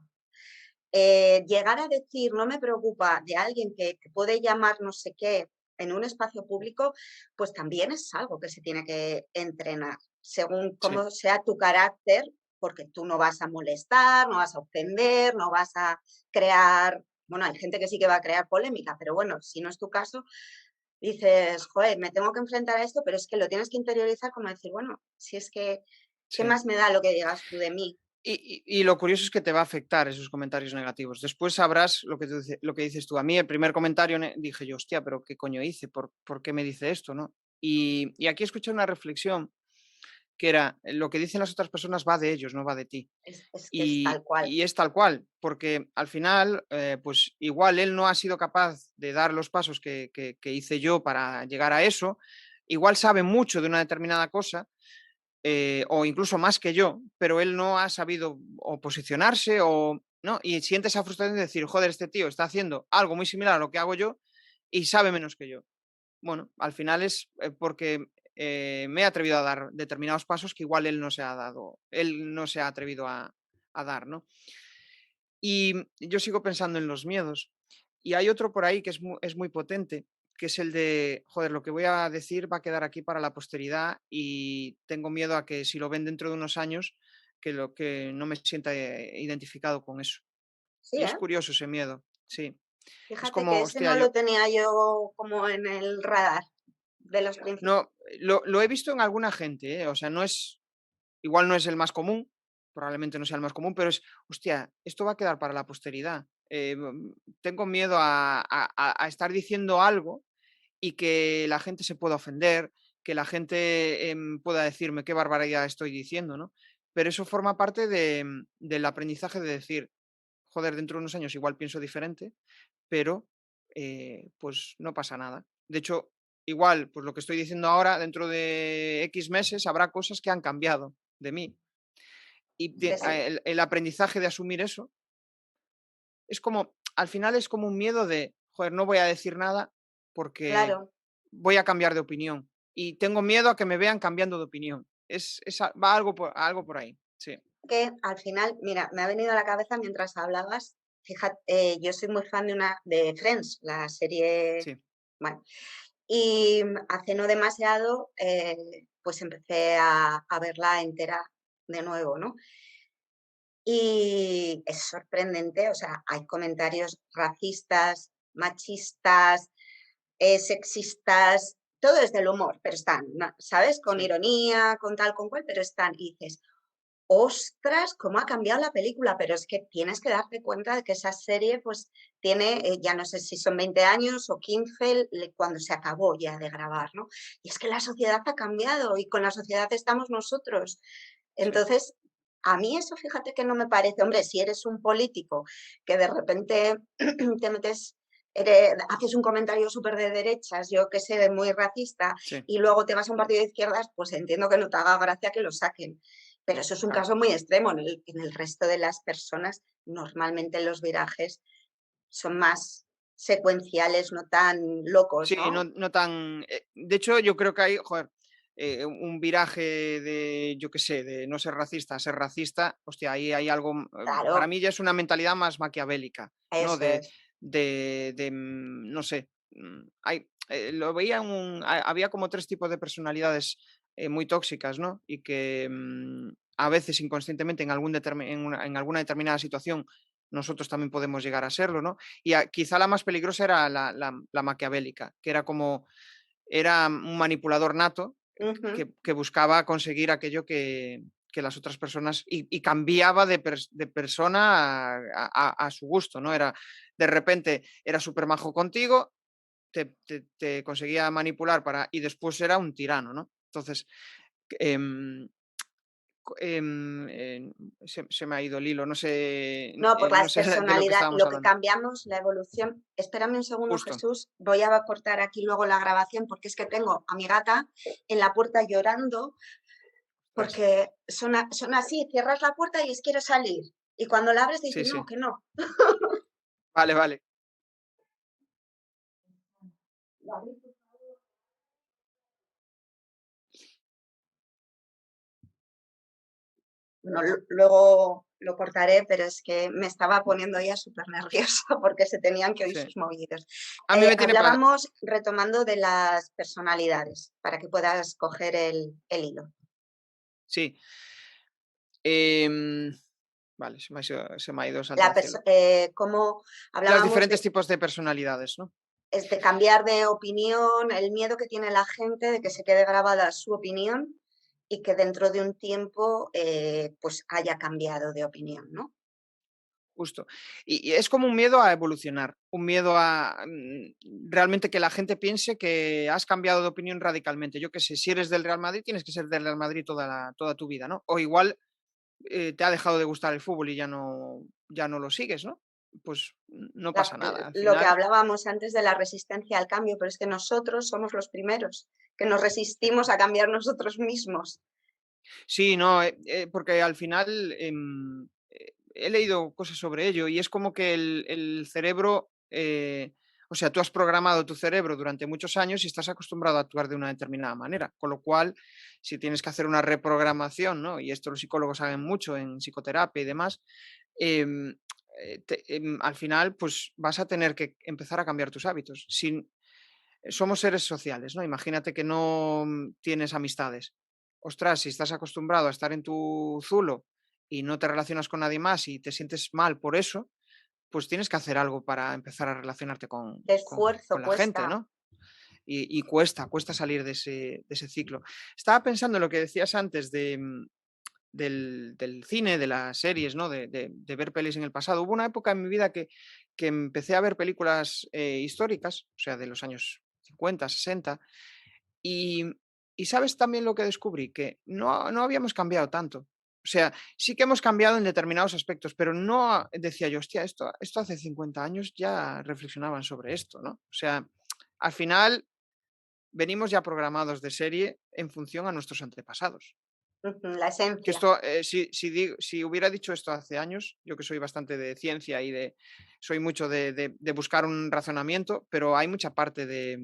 Llegar a decir, no me preocupa, de alguien que puede llamar no sé qué en un espacio público, pues también es algo que se tiene que entrenar, según Sí. cómo sea tu carácter, porque tú no vas a molestar, no vas a ofender, no vas a crear, bueno, hay gente que sí que va a crear polémica, pero bueno, si no es tu caso, dices, joder, me tengo que enfrentar a esto, pero es que lo tienes que interiorizar como decir, bueno, si es que, ¿qué Sí. más me da lo que digas tú de mí? Y lo curioso es que te va a afectar esos comentarios negativos. Después sabrás lo que dices tú. A mí el primer comentario dije yo, hostia, pero ¿qué coño hice? ¿Por qué me dice esto? ¿No? Y aquí escuché una reflexión que era, lo que dicen las otras personas va de ellos, no va de ti. Es que es tal cual. Y es tal cual, porque al final, pues igual él no ha sido capaz de dar los pasos que hice yo para llegar a eso, igual sabe mucho de una determinada cosa, o incluso más que yo, pero él no ha sabido o posicionarse o, ¿no? Y siente esa frustración de decir, joder, este tío está haciendo algo muy similar a lo que hago yo y sabe menos que yo. Bueno, al final es porque me he atrevido a dar determinados pasos que igual él no se ha dado, él no se ha atrevido a dar, ¿no? Y yo sigo pensando en los miedos. Y hay otro por ahí que es muy potente, que es el de, joder, lo que voy a decir va a quedar aquí para la posteridad y tengo miedo a que si lo ven dentro de unos años, que no me sienta identificado con eso. Sí, Y es ¿eh? curioso ese miedo, sí. Es Fíjate que como, ese hostia, no yo lo tenía yo como en el radar de los principios. no, lo he visto en alguna gente, ¿eh? O sea, no es, igual no es el más común, probablemente no sea el más común, pero es, hostia, esto va a quedar para la posteridad. Tengo miedo a estar diciendo algo y que la gente se pueda ofender, que la gente pueda decirme qué barbaridad estoy diciendo, ¿no? Pero eso forma parte del aprendizaje de decir, joder, dentro de unos años igual pienso diferente, pero pues no pasa nada. De hecho, igual, pues lo que estoy diciendo ahora, dentro de X meses, habrá cosas que han cambiado de mí. Y Sí, sí, el aprendizaje de asumir eso es como, al final es como un miedo de, joder, no voy a decir nada porque claro. voy a cambiar de opinión. Y tengo miedo a que me vean cambiando de opinión. Va algo por ahí. Sí, Que al final, mira, me ha venido a la cabeza mientras hablabas, fíjate, yo soy muy fan de Friends, la serie, sí, bueno, y hace no demasiado, pues empecé a verla entera de nuevo, ¿no? Y es sorprendente, o sea, hay comentarios racistas, machistas, sexistas, todo es del humor, pero están, ¿sabes? Con sí, ironía, con tal, con cual, pero están. Y dices, ostras, cómo ha cambiado la película, pero es que tienes que darte cuenta de que esa serie, pues, tiene, ya no sé si son 20 años o 15 cuando se acabó ya de grabar, ¿no? Y es que la sociedad ha cambiado y con la sociedad estamos nosotros. sí. Entonces, a mí eso, fíjate que no me parece, hombre, si eres un político que de repente te metes, haces un comentario súper de derechas, yo que sé, muy racista, Sí, y luego te vas a un partido de izquierdas, pues entiendo que no te haga gracia que lo saquen. Pero eso es un claro. caso muy extremo. En el resto de las personas, normalmente los virajes son más secuenciales, no tan locos, Sí, no, ¿no? no tan. De hecho, yo creo que hay, joder, un viraje de, yo qué sé, de no ser racista a ser racista. Hostia, ahí hay algo. Para Claro, mí ya es una mentalidad más maquiavélica, ¿no? eso es. No sé. Lo veía había como tres tipos de personalidades muy tóxicas, ¿no? Y que a veces inconscientemente en alguna determinada situación nosotros también podemos llegar a serlo, ¿no? Y quizá la más peligrosa era la maquiavélica, que era como, era un manipulador nato Ujú. que buscaba conseguir aquello que las otras personas y cambiaba de persona a su gusto, ¿no? Era, de repente era súper majo contigo, te conseguía manipular y después era un tirano, ¿no? Entonces, em, se me ha ido el hilo, no sé, No, por no las sé de lo que personalidades, estábamos lo que hablando. cambiamos, la evolución. Espérame un segundo, Justo. Jesús. Voy a cortar aquí luego la grabación porque es que tengo a mi gata en la puerta llorando Ostras. porque son así, cierras la puerta y es quiere salir. Y cuando la abres Sí, dices, no, sí. que no. Vale, vale. Bueno, luego lo cortaré, pero es que me estaba poniendo ya súper nerviosa porque se tenían que oír Sí. sus movidos. A mí me tiene Hablábamos retomando de las personalidades para que puedas coger el hilo. Sí. Vale, se me ha ido santo al cielo. Cómo Los hablábamos diferentes tipos de personalidades, ¿no? de cambiar de opinión, el miedo que tiene la gente de que se quede grabada su opinión y que dentro de un tiempo pues haya cambiado de opinión, ¿no? Justo. Y es como un miedo a evolucionar, un miedo a realmente que la gente piense que has cambiado de opinión radicalmente. Yo qué sé, si eres del Real Madrid, tienes que ser del Real Madrid toda tu vida, ¿no? O igual te ha dejado de gustar el fútbol y ya no lo sigues, ¿no? Pues no pasa nada. Al Lo que final, hablábamos antes de la resistencia al cambio, pero es que nosotros somos los primeros que nos resistimos a cambiar nosotros mismos. sí, no, porque al final he leído cosas sobre ello y es como que el cerebro, o sea, tú has programado tu cerebro durante muchos años y estás acostumbrado a actuar de una determinada manera, con lo cual, si tienes que hacer una reprogramación, ¿no? Y esto los psicólogos saben mucho en psicoterapia y demás, em, al final, pues vas a tener que empezar a cambiar tus hábitos. Somos seres sociales, ¿no? Imagínate que no tienes amistades. Ostras, si estás acostumbrado a estar en tu zulo y no te relacionas con nadie más y te sientes mal por eso, pues tienes que hacer algo para empezar a relacionarte De esfuerzo con la gente, cuesta. ¿no? Y cuesta salir de ese ciclo. Estaba pensando en lo que decías antes del cine, de las series, ¿no? De ver pelis en el pasado. Hubo una época en mi vida que empecé a ver películas históricas, o sea, de los años 50, 60, y, y ¿sabes también lo que descubrí? Que no habíamos cambiado tanto. O sea, sí que hemos cambiado en determinados aspectos, pero no decía yo, hostia, esto hace 50 años ya reflexionaban sobre esto, ¿no? O sea, al final venimos ya programados de serie en función a nuestros antepasados. La Que esencia. esto, si hubiera dicho esto hace años, yo que soy bastante de ciencia y soy mucho de buscar un razonamiento, pero hay mucha parte de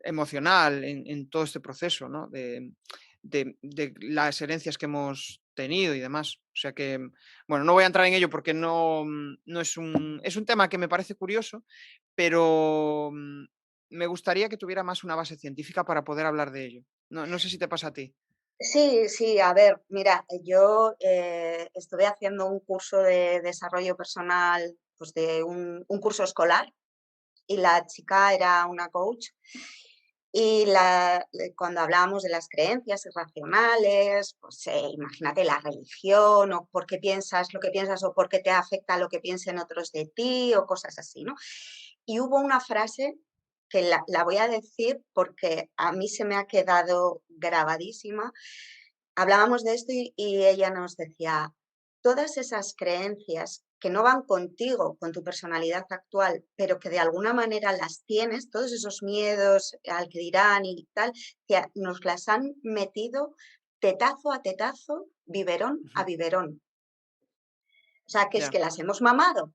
emocional en todo este proceso, ¿no? De las herencias que hemos tenido y demás. O sea que, bueno, no voy a entrar en ello porque no es un tema que me parece curioso, pero me gustaría que tuviera más una base científica para poder hablar de ello. No sé si te pasa a ti. Sí, sí, a ver, mira, yo estuve haciendo un curso de desarrollo personal, pues de un curso escolar, y la chica era una coach. Y cuando hablábamos de las creencias irracionales, pues imagínate la religión o por qué piensas lo que piensas o por qué te afecta lo que piensen otros de ti o cosas así, ¿no? Y hubo una frase que la voy a decir porque a mí se me ha quedado grabadísima. Hablábamos de esto y ella nos decía, todas esas creencias que no van contigo, con tu personalidad actual, pero que de alguna manera las tienes, todos esos miedos al que dirán y tal, que nos las han metido tetazo a tetazo, biberón a Ujú. biberón. O sea, que es Ya, que las hemos mamado.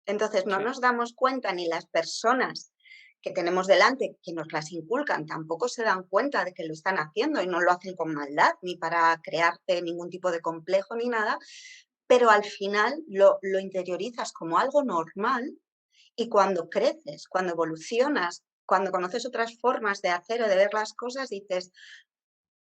Entonces no sí, nos damos cuenta ni las personas que tenemos delante, que nos las inculcan, tampoco se dan cuenta de que lo están haciendo y no lo hacen con maldad, ni para crearte ningún tipo de complejo ni nada, pero al final lo interiorizas como algo normal y cuando creces, cuando evolucionas, cuando conoces otras formas de hacer o de ver las cosas, dices,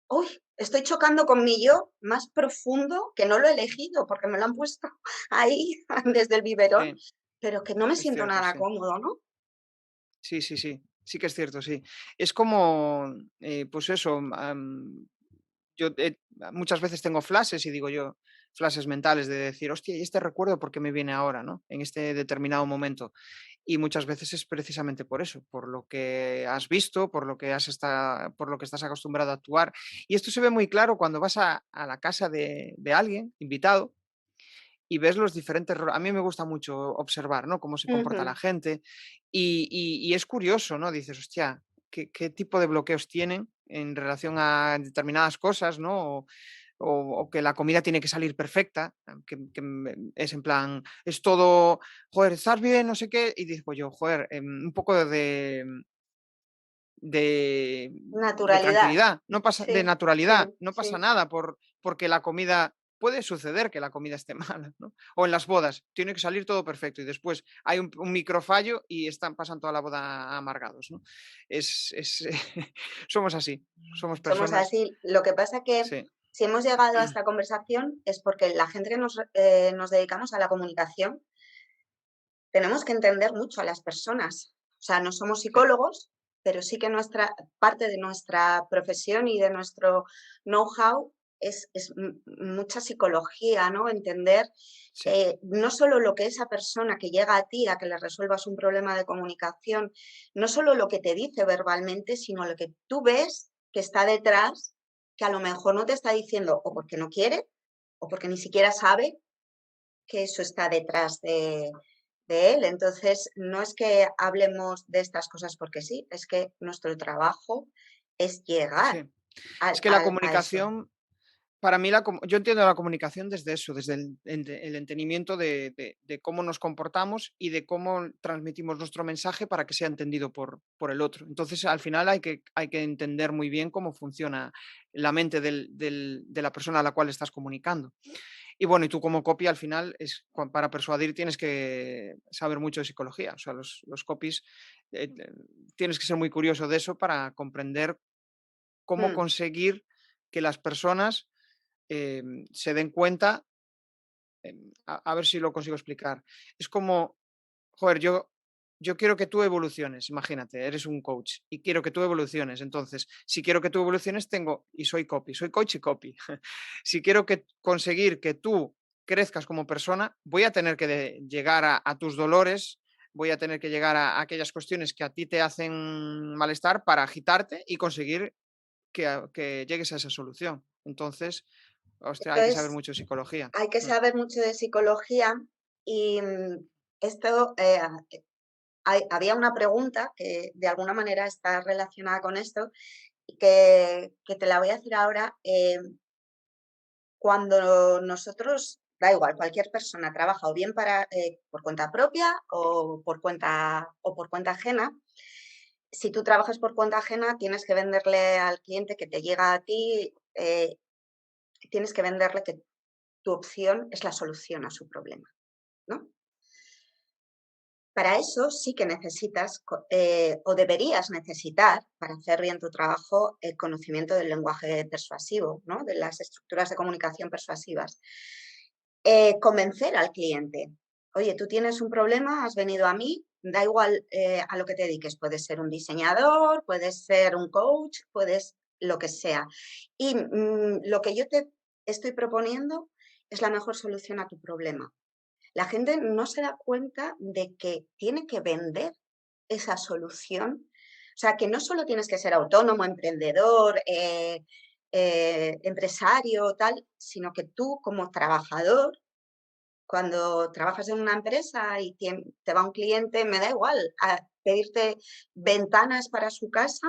uy, estoy chocando con mi yo más profundo que no lo he elegido porque me lo han puesto ahí desde el biberón, sí, pero que no me es siento cierto, nada sí. cómodo, ¿no? Sí, sí, sí. Sí que es cierto, sí. Es como, pues eso, yo muchas veces tengo flashes y digo yo, flashes mentales de decir, hostia, ¿y este recuerdo por qué me viene ahora, ¿no? En este determinado momento. Y muchas veces es precisamente por eso, por lo que has visto, por lo que estás acostumbrado a actuar. Y esto se ve muy claro cuando vas a la casa de alguien, invitado, y ves los diferentes a mí me gusta mucho observar, ¿no? Cómo se comporta la Ujú. gente y es curioso, ¿no? Dices: "Hostia, ¿qué tipo de bloqueos tienen en relación a determinadas cosas?", ¿no? O que la comida tiene que salir perfecta, es en plan, es todo: "Joder, ¿estás bien?", no sé qué, y digo yo: "Joder, un poco de Naturalidad. tranquilidad, no pasa de Sí, naturalidad, sí, no pasa sí. nada porque la comida puede suceder que la comida esté mala, ¿no? O en las bodas, tiene que salir todo perfecto y después hay un microfallo y pasan toda la boda amargados, ¿no? Es somos así, somos Somos personas así. Lo que pasa que sí, si hemos llegado a esta conversación es porque la gente que nos dedicamos a la comunicación tenemos que entender mucho a las personas. O sea, no somos sí, psicólogos, pero sí que nuestra parte de nuestra profesión y de nuestro know-how es mucha psicología, ¿no? Entender sí, no solo lo que esa persona que llega a ti a que le resuelvas un problema de comunicación, no solo lo que te dice verbalmente, sino lo que tú ves que está detrás, que a lo mejor no te está diciendo o porque no quiere o porque ni siquiera sabe que eso está detrás de él. Entonces, no es que hablemos de estas cosas porque sí, es que nuestro trabajo es llegar sí. Es que la a eso. comunicación para mí, yo entiendo la comunicación desde eso, desde el entendimiento de cómo nos comportamos y de cómo transmitimos nuestro mensaje para que sea entendido por el otro. Entonces, al final hay que entender muy bien cómo funciona la mente de la persona a la cual estás comunicando. Y bueno, y tú como copy al final, para persuadir tienes que saber mucho de psicología. O sea, los copies, tienes que ser muy curioso de eso para comprender cómo Mm, conseguir que las personas se den cuenta, a ver si lo consigo explicar. Es como, joder, yo quiero que tú evoluciones, imagínate, eres un coach y quiero que tú evoluciones. Entonces, si quiero que tú evoluciones, y soy copy, soy coach y copy. Si quiero conseguir que tú crezcas como persona, voy a tener que llegar a tus dolores, voy a tener que llegar a aquellas cuestiones que a ti te hacen malestar para agitarte y conseguir que llegues a esa solución. Entonces, hostia, hay que saber Entonces, mucho de psicología. hay que Mm, saber mucho de psicología y esto, había una pregunta que de alguna manera está relacionada con esto y que te la voy a hacer ahora. Cuando nosotros, da igual, cualquier persona trabaja o bien por cuenta propia o por cuenta ajena, si tú trabajas por cuenta ajena, tienes que venderle al cliente que te llega a ti, tienes que venderle que tu opción es la solución a su problema, ¿no? Para eso sí que necesitas o deberías necesitar, para hacer bien tu trabajo, el conocimiento del lenguaje persuasivo, ¿no? De las estructuras de comunicación persuasivas. Convencer al cliente. Oye, tú tienes un problema, has venido a mí, da igual a lo que te dediques, puedes ser un diseñador, puedes ser un coach, puedes lo que sea. Y lo que yo te estoy proponiendo es la mejor solución a tu problema. La gente no se da cuenta de que tiene que vender esa solución. O sea, que no solo tienes que ser autónomo, emprendedor, empresario, tal, sino que tú como trabajador, cuando trabajas en una empresa y te va un cliente, me da igual, a pedirte ventanas para su casa,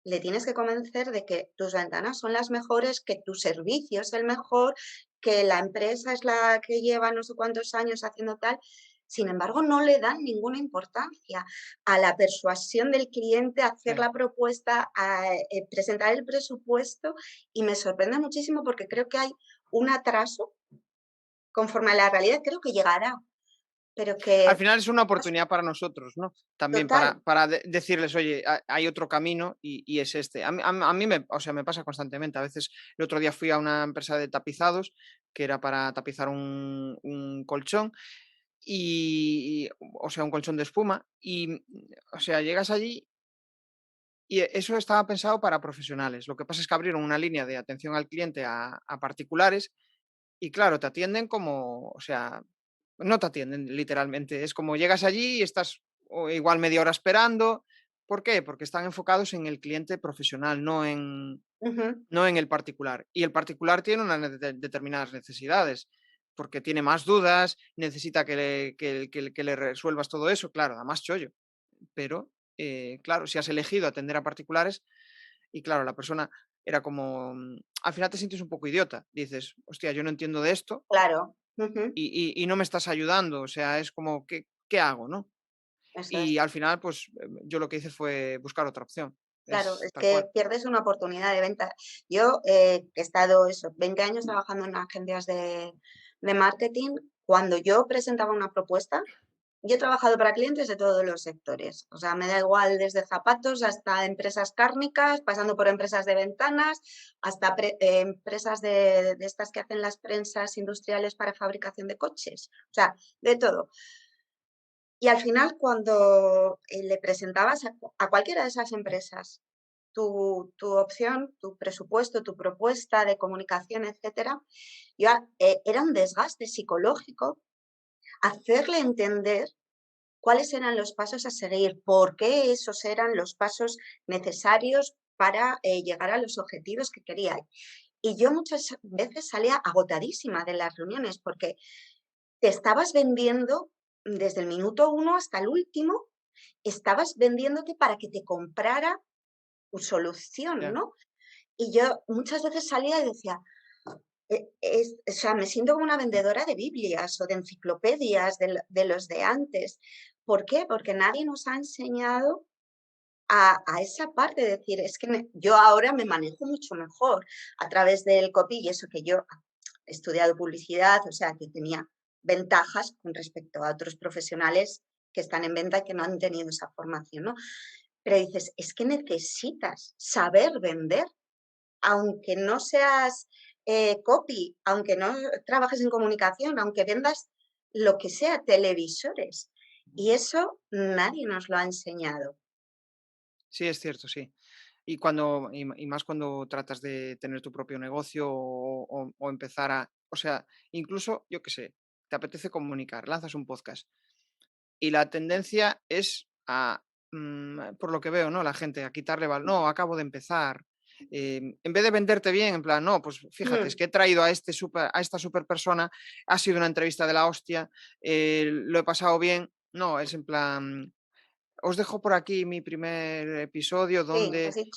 le tienes que convencer de que tus ventanas son las mejores, que tu servicio es el mejor, que la empresa es la que lleva no sé cuántos años haciendo tal. Sin embargo, no le dan ninguna importancia a la persuasión del cliente, a hacer sí. la propuesta, a presentar el presupuesto y me sorprende muchísimo porque creo que hay un atraso conforme a la realidad, creo que llegará, pero Al que final es una oportunidad para nosotros, ¿no? También total. para decirles, oye, hay otro camino y es este. A mí o sea, me pasa constantemente. A veces el otro día fui a una empresa de tapizados que era para tapizar un colchón o sea, un colchón de espuma o sea, llegas allí Y eso estaba pensado para profesionales. Lo que pasa es que abrieron una línea de atención al cliente a particulares y claro, te atienden como, o sea, no te atienden literalmente. Es como llegas allí y estás o igual media hora esperando. ¿Por qué? Porque están enfocados en el cliente profesional, Ujú. no en el particular. Y el particular tiene unas determinadas necesidades, porque tiene más dudas, necesita que le resuelvas todo eso. Claro, da más chollo. Pero, claro, si has elegido atender a particulares y claro, la persona era como, al final te sientes un poco idiota. Dices, hostia, yo no entiendo de esto Claro. Ujú. y no me estás ayudando. O sea, es como, ¿qué hago, no? Eso Y es. al final, pues yo lo que hice fue buscar otra opción. Claro, Es es tal que cual. pierdes una oportunidad de venta. Yo, que he estado eso, 20 años trabajando en agencias de marketing. Cuando yo presentaba una propuesta, yo he trabajado para clientes de todos los sectores. O sea, me da igual desde zapatos hasta empresas cárnicas, pasando por empresas de ventanas, hasta empresas de estas que hacen las prensas industriales para fabricación de coches. O sea, de todo. Y al final, cuando le presentabas a cualquiera de esas empresas tu opción, tu presupuesto, tu propuesta de comunicación, etcétera, ya, era un desgaste psicológico hacerle entender cuáles eran los pasos a seguir, por qué esos eran los pasos necesarios para llegar a los objetivos que quería. Y yo muchas veces salía agotadísima de las reuniones porque te estabas vendiendo desde el minuto uno hasta el último, estabas vendiéndote para que te comprara tu solución, Ya. ¿no? Y yo muchas veces salía y decía, o sea, me siento como una vendedora de Biblias o de enciclopedias de los de antes. ¿Por qué? Porque nadie nos ha enseñado a esa parte de decir, es que yo ahora me manejo mucho mejor a través del copy y eso que yo he estudiado publicidad, o sea, que tenía ventajas con respecto a otros profesionales que están en venta y que no han tenido esa formación, ¿no? Pero dices, es que necesitas saber vender, aunque no seas copy, aunque no trabajes en comunicación, aunque vendas lo que sea, televisores. Y eso nadie nos lo ha enseñado. Sí, es cierto, sí. Y más cuando tratas de tener tu propio negocio o empezar a, o sea, incluso, yo qué sé, te apetece comunicar, lanzas un podcast y la tendencia es a, por lo que veo, ¿no? La gente a quitarle no, acabo de empezar. En vez de venderte bien, en plan, no, pues fíjate, es Mm, que he traído a esta super persona, ha sido una entrevista de la hostia, lo he pasado bien. No, es en plan, os dejo por aquí mi primer episodio sí, donde así.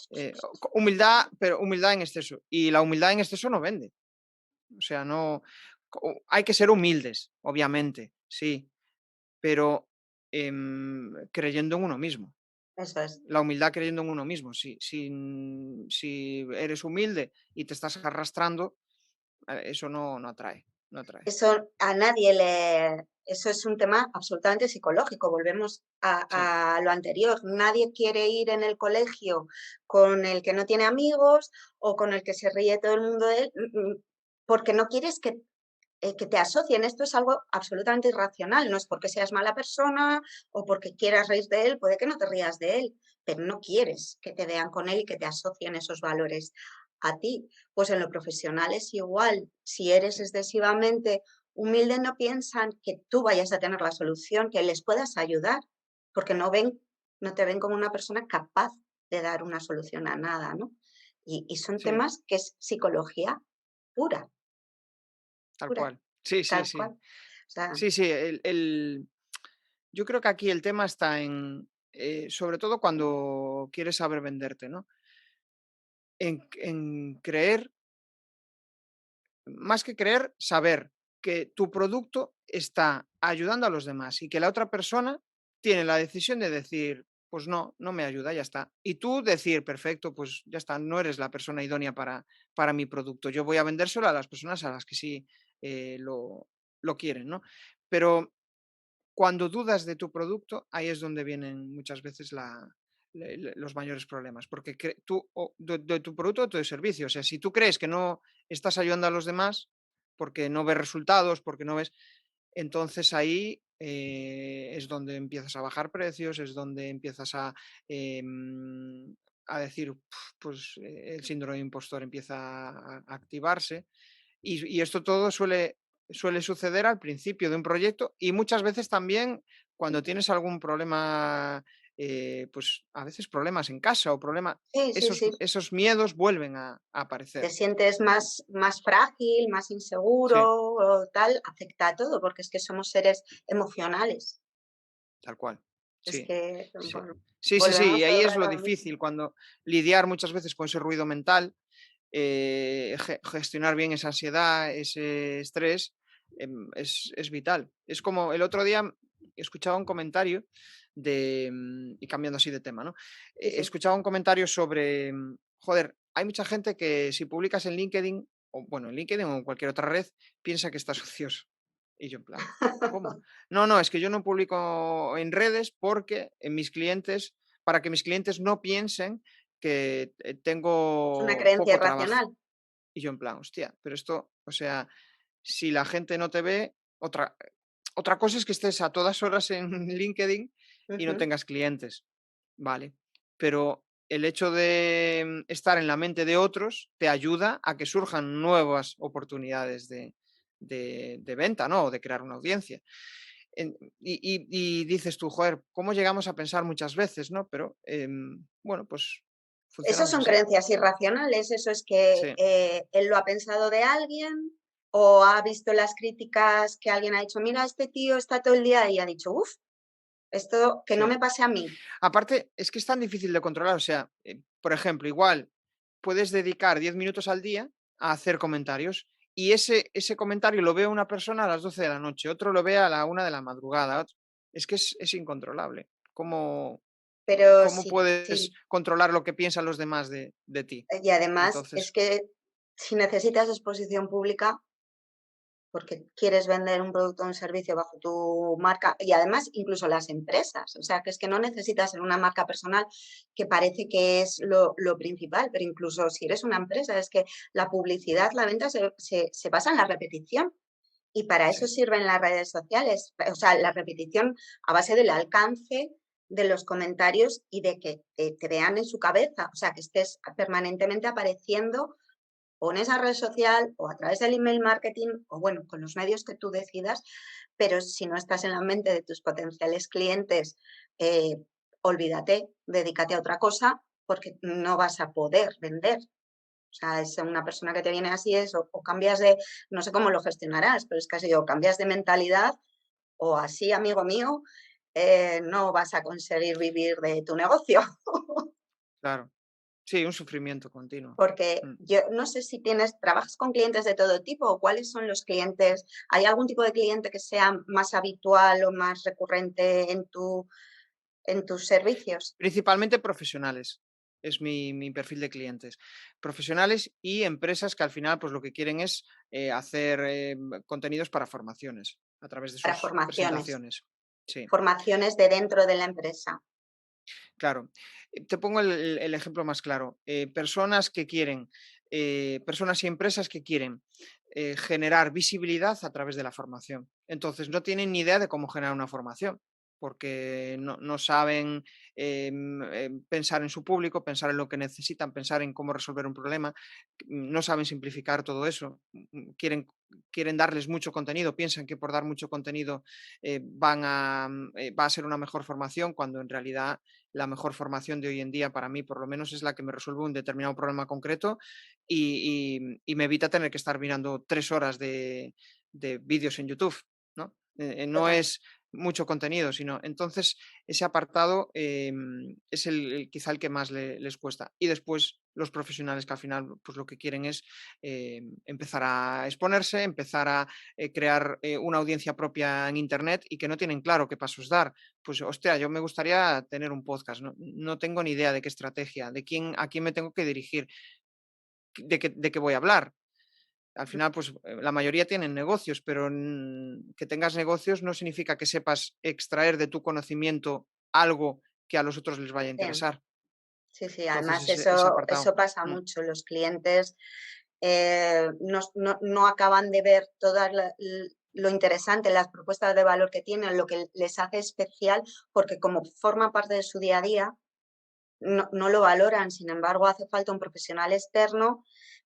humildad, pero humildad en exceso. Y la humildad en exceso no vende. O sea, no. Hay que ser humildes, obviamente, sí, pero creyendo en uno mismo. Eso es. La humildad creyendo en uno mismo. Si eres humilde y te estás arrastrando, eso no atrae. No atrae. Eso a nadie le... Eso es un tema absolutamente psicológico. Volvemos Sí, a lo anterior. Nadie quiere ir en el colegio con el que no tiene amigos o con el que se ríe todo el mundo de él, porque no quieres que te asocien. Esto es algo absolutamente irracional. No es porque seas mala persona o porque quieras reír de él, puede que no te rías de él, pero no quieres que te vean con él y que te asocien esos valores a ti. Pues en lo profesional es igual. Si eres excesivamente humilde, no piensan que tú vayas a tener la solución, que les puedas ayudar, porque no te ven como una persona capaz de dar una solución a nada, ¿no? Y son sí, temas que es psicología pura, tal pura, cual. Sí, sí, tal cual. sí. O sea, Sí, sí. Yo creo que aquí el tema está en, sobre todo cuando quieres saber venderte, ¿no? En creer, más que creer, saber que tu producto está ayudando a los demás y que la otra persona tiene la decisión de decir, pues no, no me ayuda, ya está. Y tú decir, perfecto, pues ya está, no eres la persona idónea para mi producto. Yo voy a vendérselo a las personas a las que sí lo quieren, ¿no? Pero cuando dudas de tu producto, ahí es donde vienen muchas veces los mayores problemas, porque tú, de tu producto o de tu servicio, o sea, si tú crees que no estás ayudando a los demás porque no ves resultados, porque no ves, entonces ahí es donde empiezas a bajar precios, es donde empiezas a decir, pues el síndrome de impostor empieza a activarse. Y esto todo suele suceder al principio de un proyecto y muchas veces también cuando tienes algún problema, pues a veces problemas en casa o Sí, sí, sí. esos miedos vuelven a Te aparecer. sientes más frágil, más Sí, inseguro o tal, afecta a todo, porque es que somos seres emocionales. tal cual. Es Sí, que sí. Sí, volvemos y todo ahí el es lo rato a lo mismo. difícil cuando lidiar muchas veces con ese ruido mental, gestionar bien esa ansiedad, ese estrés, es vital. Es como el otro día escuchaba un comentario y cambiando así de tema, ¿no? Sí, sí. Escuchaba un comentario sobre, joder, hay mucha gente que si publicas en LinkedIn, o bueno, en LinkedIn o en cualquier otra red, piensa que estás ocioso. Y yo en plan, ¿cómo? No, no, es que yo no publico en redes porque en mis clientes, para que mis clientes no piensen que Es una tengo creencia poco trabajo. irracional. Y yo en plan, hostia, pero esto, o sea, si la gente no te ve, otra cosa es que estés a todas horas en LinkedIn y no Ujú. tengas clientes, ¿vale? Pero el hecho de estar en la mente de otros te ayuda a que surjan nuevas oportunidades de venta, ¿no? O de crear una audiencia. Y dices tú, joder, ¿cómo llegamos a pensar muchas veces, ¿no? Pero bueno, pues Esos funcionamos son así. creencias irracionales, eso es que Sí, él lo ha pensado de alguien o ha visto las críticas que alguien ha dicho, mira, este tío está todo el día y ha dicho, uff, esto que no sí. me pase a mí. Aparte, es que es tan difícil de controlar. O sea, por ejemplo, igual puedes dedicar 10 minutos al día a hacer comentarios y ese comentario lo ve una persona a las 12 de la noche, otro lo ve a la 1 de la madrugada. Es que es incontrolable. Pero ¿Cómo sí, puedes sí. controlar lo que piensan los demás de ti? Y además es Entonces, que si necesitas exposición pública, porque quieres vender un producto o un servicio bajo tu marca y además incluso las empresas, o sea, que es que no necesitas ser una marca personal que parece que es lo principal, pero incluso si eres una empresa, es que la publicidad, la venta se basa en la repetición y para eso sí, sirven las redes sociales, o sea, la repetición a base del alcance de los comentarios y de que te vean en su cabeza, o sea, que estés permanentemente apareciendo o en esa red social o a través del email marketing o bueno, con los medios que tú decidas, pero si no estás en la mente de tus potenciales clientes, eh, olvídate, dedícate a otra cosa porque no vas a poder vender. O sea, es una persona que te viene así es o cambias de, no sé cómo lo gestionarás, pero es casi o cambias de mentalidad o así, amigo mío, no vas a conseguir vivir de tu negocio. claro. Sí, un sufrimiento continuo. Porque Mm. yo no sé si trabajas con clientes de todo tipo o cuáles son los clientes. ¿Hay algún tipo de cliente que sea más habitual o más recurrente en tus servicios? Principalmente profesionales. Es mi perfil de clientes. Profesionales y empresas que al final pues lo que quieren es hacer contenidos para formaciones a través de Para sus formaciones, presentaciones. Sí, formaciones de dentro de la empresa. claro. Te pongo el ejemplo más claro. Personas que quieren, personas y empresas que quieren generar visibilidad a través de la formación. Entonces, no tienen ni idea de cómo generar una formación, porque no saben pensar en su público, pensar en lo que necesitan, pensar en cómo resolver un problema, no saben simplificar todo eso, quieren darles mucho contenido, piensan que por dar mucho contenido va a ser una mejor formación, cuando en realidad la mejor formación de hoy en día para mí, por lo menos, es la que me resuelve un determinado problema concreto y me evita tener que estar mirando 3 horas de vídeos en YouTube, ¿no? No Total. es mucho contenido, sino entonces ese apartado es quizá el que más les cuesta. Y después los profesionales que al final pues lo que quieren es empezar a exponerse, empezar a crear una audiencia propia en Internet y que no tienen claro qué pasos dar. Pues, hostia, yo me gustaría tener un podcast, no tengo ni idea de qué estrategia, a quién me tengo que dirigir, de qué voy a hablar. Al final, pues la mayoría tienen negocios, pero que tengas negocios no significa que sepas extraer de tu conocimiento algo que a los otros les vaya a Bien. interesar. Sí, sí, Entonces, además ese eso apartado. pasa Mm, mucho. Los clientes no acaban de ver todo lo interesante, las propuestas de valor que tienen, lo que les hace especial, porque como forma parte de su día a día, no lo valoran. Sin embargo, hace falta un profesional externo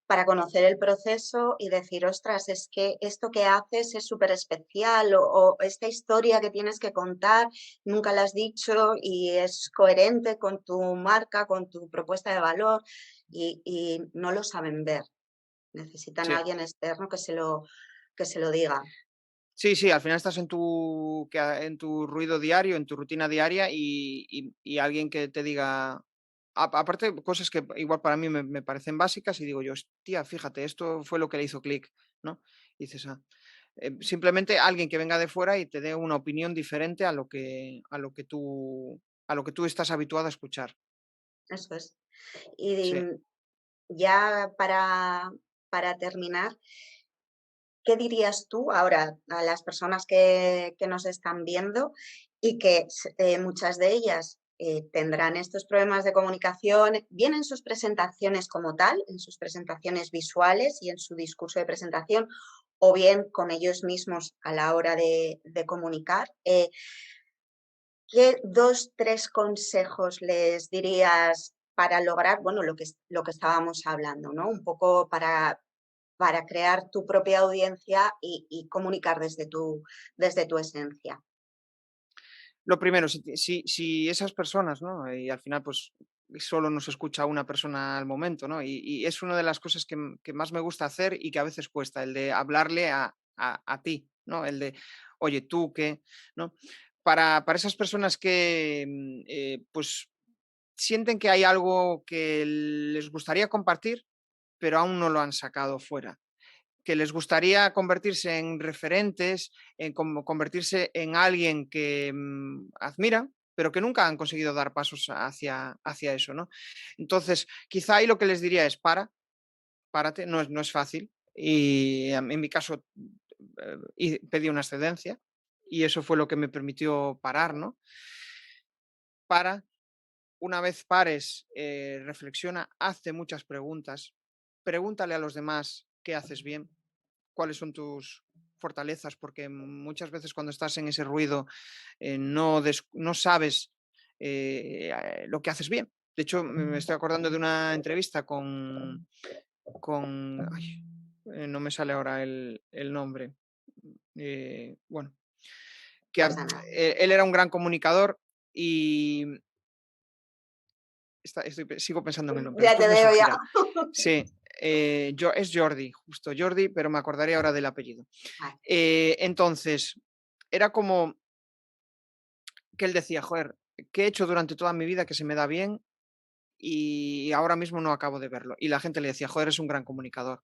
para conocer el proceso y decir, ostras, es que esto que haces es súper especial o esta historia que tienes que contar nunca la has dicho y es coherente con tu marca, con tu propuesta de valor y no lo saben ver. Necesitan a Sí. alguien externo que se lo diga. Sí, sí, al final estás en tu ruido diario, en tu rutina diaria y alguien que te diga, aparte cosas que igual para mí me parecen básicas y digo yo, hostia, fíjate, esto fue lo que le hizo clic, ¿no? Y dices, simplemente alguien que venga de fuera y te dé una opinión diferente a lo que tú estás habituado a escuchar. Eso es. Y Sí. ya para terminar, ¿qué dirías tú ahora a las personas que nos están viendo y que muchas de ellas tendrán estos problemas de comunicación, bien en sus presentaciones como tal, en sus presentaciones visuales y en su discurso de presentación, o bien con ellos mismos a la hora de comunicar? ¿Qué 2, 3 consejos les dirías para lograr, bueno, lo que estábamos hablando, ¿no? Un poco para crear tu propia audiencia y comunicar desde tu esencia. Lo primero, si esas personas, ¿no? Y al final, pues solo nos escucha una persona al momento, ¿no? Y es una de las cosas que más me gusta hacer y que a veces cuesta, el de hablarle a ti, ¿no? El de, oye, tú qué, ¿no? Para esas personas que, pues sienten que hay algo que les gustaría compartir, pero aún no lo han sacado fuera, que les gustaría convertirse en referentes, en como convertirse en alguien que admiran, pero que nunca han conseguido dar pasos hacia eso, ¿no? Entonces, quizá ahí lo que les diría es párate, no es fácil. Y en mi caso y pedí una excedencia y eso fue lo que me permitió parar, ¿no? Para, una vez pares, reflexiona, hazte muchas preguntas, pregúntale a los demás qué haces bien, cuáles son tus fortalezas, porque muchas veces cuando estás en ese ruido no sabes lo que haces bien. De hecho, me estoy acordando de una entrevista ay, no me sale ahora el nombre. Bueno, que Pasa nada. él era un gran comunicador y sigo pensando en el nombre, Ya te después me veo ya. surgirá. Sí, es Jordi, justo Jordi, pero me acordaré ahora del apellido. Vale, Entonces, era como que él decía, joder, ¿qué he hecho durante toda mi vida que se me da bien y ahora mismo no acabo de verlo? Y la gente le decía, joder, es un gran comunicador.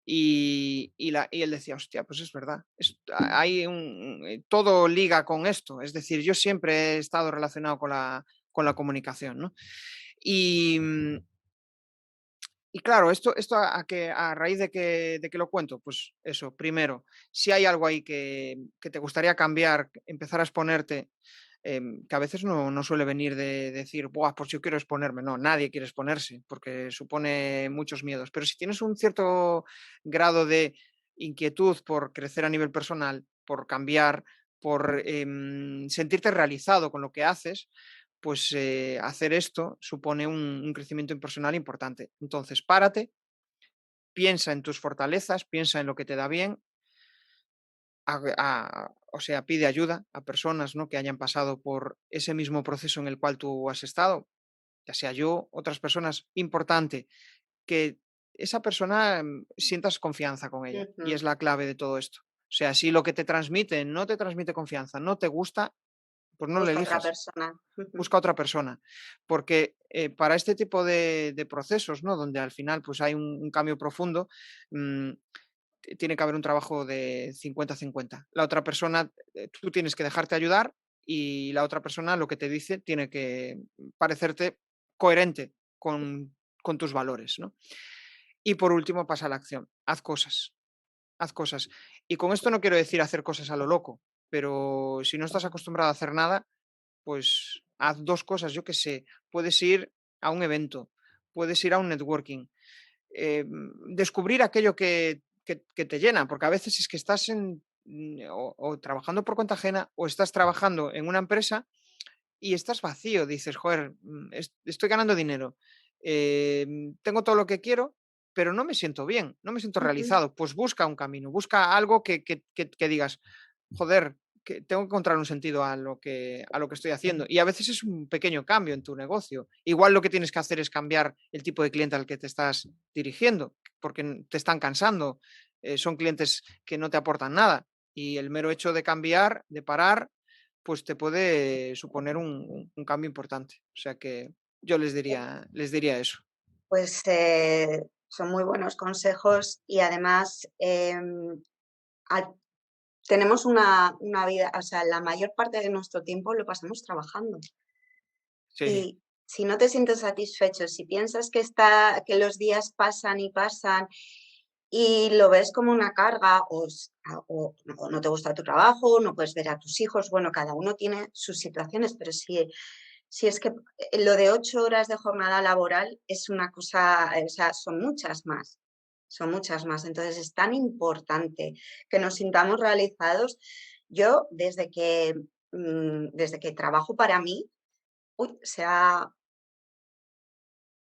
Y él decía, hostia, pues es verdad. Todo liga con esto. Es decir, yo siempre he estado relacionado con la comunicación, ¿no? Y, mm, y claro, esto a raíz de que lo cuento, pues eso, primero, si hay algo ahí que te gustaría cambiar, empezar a exponerte, que a veces no suele venir de decir, buah, pues yo quiero exponerme. No, nadie quiere exponerse porque supone muchos miedos. Pero si tienes un cierto grado de inquietud por crecer a nivel personal, por cambiar, por sentirte realizado con lo que haces, pues hacer esto supone un crecimiento personal importante. Entonces, párate, piensa en tus fortalezas, piensa en lo que te da bien, o sea, pide ayuda a personas, ¿no? Que hayan pasado por ese mismo proceso en el cual tú has estado, ya sea yo, otras personas. Importante que esa persona sientas confianza con ella y ujú. es la clave de todo esto. O sea, si lo que te transmite no te transmite confianza, no te gusta, pues no le Busca otra elijas. persona. Ujú. Busca otra persona. Porque para este tipo de procesos, ¿no? Donde al final pues hay un cambio profundo, mm, tiene que haber un trabajo de 50-50. La otra persona, tú tienes que dejarte ayudar y la otra persona lo que te dice tiene que parecerte coherente con tus valores, ¿no? Y por último, pasa a la acción. Haz cosas, haz cosas. Y con esto no quiero decir hacer cosas a lo loco, pero si no estás acostumbrado a hacer nada, pues haz dos cosas, yo qué sé, puedes ir a un evento, puedes ir a un networking, descubrir aquello que te llena, porque a veces es que estás o trabajando por cuenta ajena o estás trabajando en una empresa y estás vacío, dices, joder, estoy ganando dinero, tengo todo lo que quiero, pero no me siento bien, no me siento Ujú. realizado. Pues busca un camino, busca algo que digas, joder, que tengo que encontrar un sentido a lo que estoy haciendo. Y a veces es un pequeño cambio en tu negocio. Igual lo que tienes que hacer es cambiar el tipo de cliente al que te estás dirigiendo, porque te están cansando. Son clientes que no te aportan nada. Y el mero hecho de cambiar, de parar, pues te puede suponer un cambio importante. O sea que yo les diría eso. Pues son muy buenos consejos y además al- tenemos una vida, o sea, la mayor parte de nuestro tiempo lo pasamos trabajando. Sí, Y si no te sientes satisfecho, si piensas que los días pasan y pasan y lo ves como una carga o no te gusta tu trabajo, no puedes ver a tus hijos, bueno, cada uno tiene sus situaciones, pero si es que lo de 8 horas de jornada laboral es una cosa, o sea, son muchas más. Son muchas más. Entonces es tan importante que nos sintamos realizados. Yo, desde que trabajo para mí, uy, sí,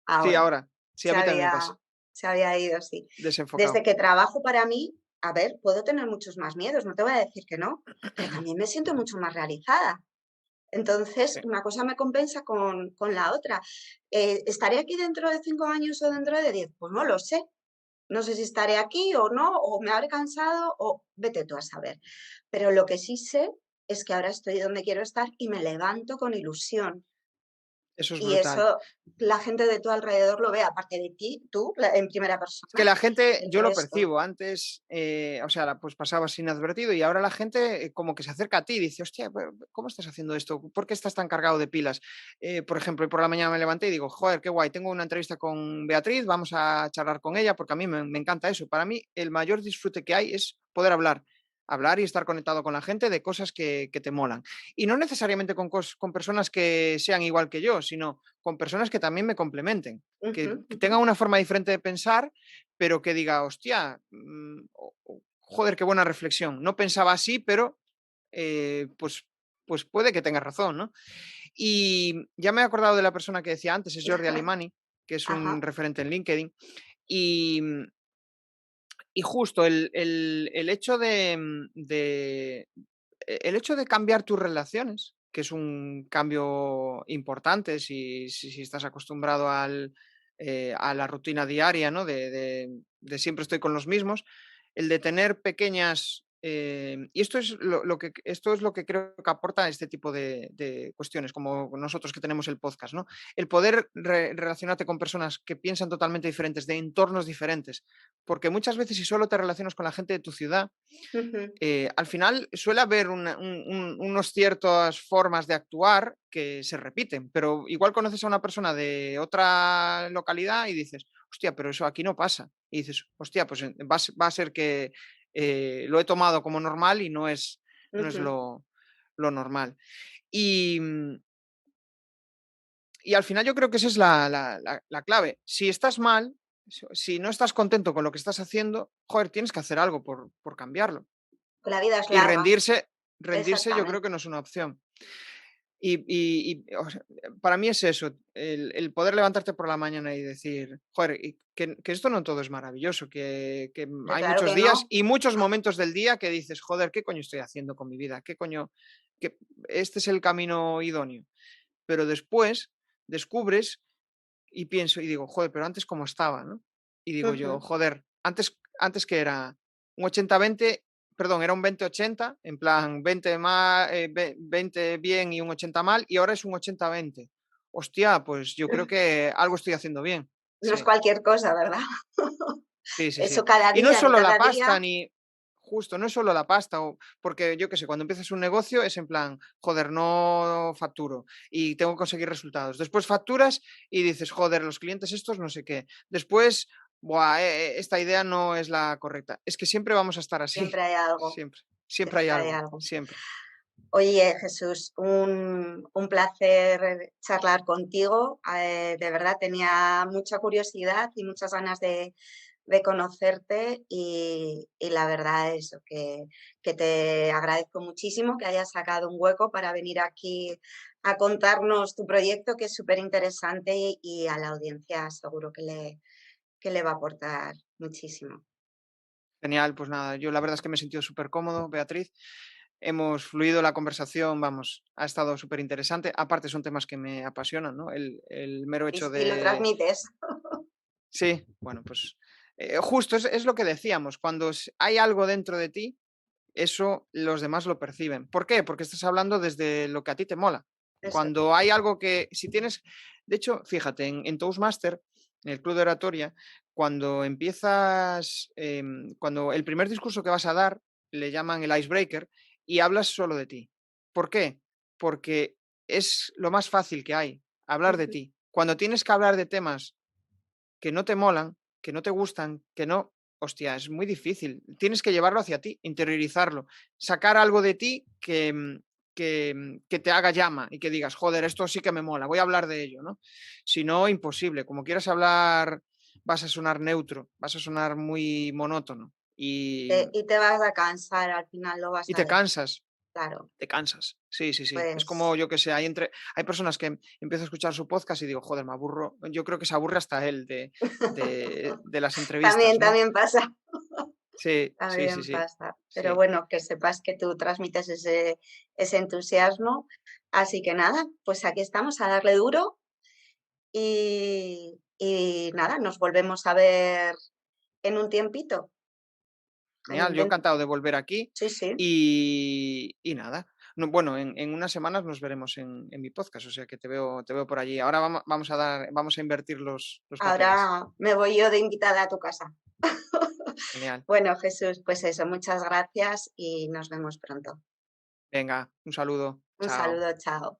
ahora, ahora. Sí, a se mí también me pasa. había, se había ido, sí. Desde Desenfocado. que trabajo para mí, a ver, puedo tener muchos más miedos, no te voy a decir que no, pero también me siento mucho más realizada. Entonces, Sí. una cosa me compensa con la otra. ¿Estaré aquí dentro de 5 años o dentro de 10? Pues no lo sé. No sé si estaré aquí o no, o me habré cansado, o vete tú a saber. Pero lo que sí sé es que ahora estoy donde quiero estar y me levanto con ilusión. Eso es Y brutal. eso la gente de tu alrededor lo ve, aparte de ti, tú, en primera Es que persona, la gente, el yo lo resto. percibo, antes, o sea, pues pasabas inadvertido y ahora la gente como que se acerca a ti y dice, hostia, pero ¿cómo estás haciendo esto? ¿Por qué estás tan cargado de pilas? Por ejemplo, hoy por la mañana me levanté y digo, joder, qué guay, tengo una entrevista con Beatriz, vamos a charlar con ella porque a mí me encanta eso. Para mí el mayor disfrute que hay es poder hablar y estar conectado con la gente de cosas que te molan. Y no necesariamente con personas que sean igual que yo, sino con personas que también me complementen, Ujú, que ujú. tengan una forma diferente de pensar, pero que diga, hostia, joder, qué buena reflexión. No pensaba así, pero pues puede que tengas razón, ¿no? Y ya me he acordado de la persona que decía antes, es Jordi Alimani, que es un Ajá, referente en LinkedIn, y, y justo el hecho el hecho de cambiar tus relaciones, que es un cambio importante si estás acostumbrado a la rutina diaria, ¿no? De siempre estoy con los mismos, el de tener pequeñas... y esto es lo que creo que aporta este tipo de cuestiones, como nosotros que tenemos el podcast, ¿no? El poder relacionarte con personas que piensan totalmente diferentes, de entornos diferentes, porque muchas veces si solo te relacionas con la gente de tu ciudad, ujú, al final suele haber unos ciertas formas de actuar que se repiten, pero igual conoces a una persona de otra localidad y dices, hostia, pero eso aquí no pasa. Y dices, hostia, pues va a ser que lo he tomado como normal y no es ujú. lo normal. Y, y al final yo creo que esa es la clave. Si estás mal, si no estás contento con lo que estás haciendo, joder, tienes que hacer algo por cambiarlo. La vida es Y larga, rendirse yo creo exactamente. que no es una opción. O sea, para mí es eso, el poder levantarte por la mañana y decir, joder, y que esto no todo es maravilloso, que Pero hay claro muchos que días no. y muchos momentos del día que dices, joder, ¿qué coño estoy haciendo con mi vida? ¿Qué coño? Que este es el camino idóneo. Pero después descubres y pienso y digo, joder, pero antes cómo estaba, ¿no? Y digo yo, Ujú. joder, antes que era un 80-20, perdón, era un 20-80, en plan 20, 20 bien y un 80 mal, y ahora es un 80-20. Hostia, pues yo creo que algo estoy haciendo bien. No es Sí, cualquier cosa, ¿verdad? sí, sí, Eso sí. cada Y no es día, de solo la cada día. pasta, ni justo, no es solo la pasta, porque yo qué sé, cuando empiezas un negocio es en plan, joder, no facturo y tengo que conseguir resultados. Después facturas y dices, joder, los clientes estos no sé qué. Después, buah, esta idea no es la correcta. Es que siempre vamos a estar así, Siempre hay algo, siempre, siempre hay siempre hay algo, algo. siempre. Oye, Jesús, un placer charlar contigo. De verdad tenía mucha curiosidad y muchas ganas de conocerte y la verdad es que te agradezco muchísimo que hayas sacado un hueco para venir aquí a contarnos tu proyecto, que es súper interesante y a la audiencia seguro que le va a aportar muchísimo. Genial, pues nada, yo la verdad es que me he sentido súper cómodo, Beatriz. Hemos fluido la conversación, vamos, ha estado súper interesante. Aparte son temas que me apasionan, ¿no? El mero hecho Y lo de... transmites. Sí, bueno, pues justo es lo que decíamos, cuando hay algo dentro de ti, eso los demás lo perciben. ¿Por qué? Porque estás hablando desde lo que a ti te mola. Eso. Cuando hay algo que, si tienes, de hecho, fíjate, en Toastmaster, en el club de oratoria, cuando empiezas, cuando el primer discurso que vas a dar, le llaman el icebreaker, y hablas solo de ti. ¿Por qué? Porque es lo más fácil que hay, hablar de Ujú. ti. Cuando tienes que hablar de temas que no te molan, que no te gustan, que no, hostia, es muy difícil. Tienes que llevarlo hacia ti, interiorizarlo, sacar algo de ti que te haga llama y que digas, joder, esto sí que me mola, voy a hablar de ello, ¿no? Si no, imposible. Como quieras hablar, vas a sonar neutro, vas a sonar muy monótono Y te vas a cansar, al final lo vas y a te dejar, cansas. claro. Te cansas. Sí, sí, sí. Es Pues como, yo que sé, hay personas que empiezo a escuchar su podcast y digo, joder, me aburro. Yo creo que se aburre hasta él de las entrevistas, también, ¿no? también pasa. Sí, sí, sí, También sí. pasa. Pero Sí. bueno, que sepas que tú transmites ese entusiasmo. Así que nada, pues aquí estamos a darle duro y nada, nos volvemos a ver en un tiempito. Genial, yo encantado de volver aquí Sí, sí. y nada. No, bueno, en unas semanas nos veremos en mi podcast, o sea que te veo por allí. Ahora vamos a invertir los papeles. Ahora me voy yo de invitada a tu casa. Genial. Bueno, Jesús, pues eso, muchas gracias y nos vemos pronto. Venga, un saludo. Un Chao. saludo, chao.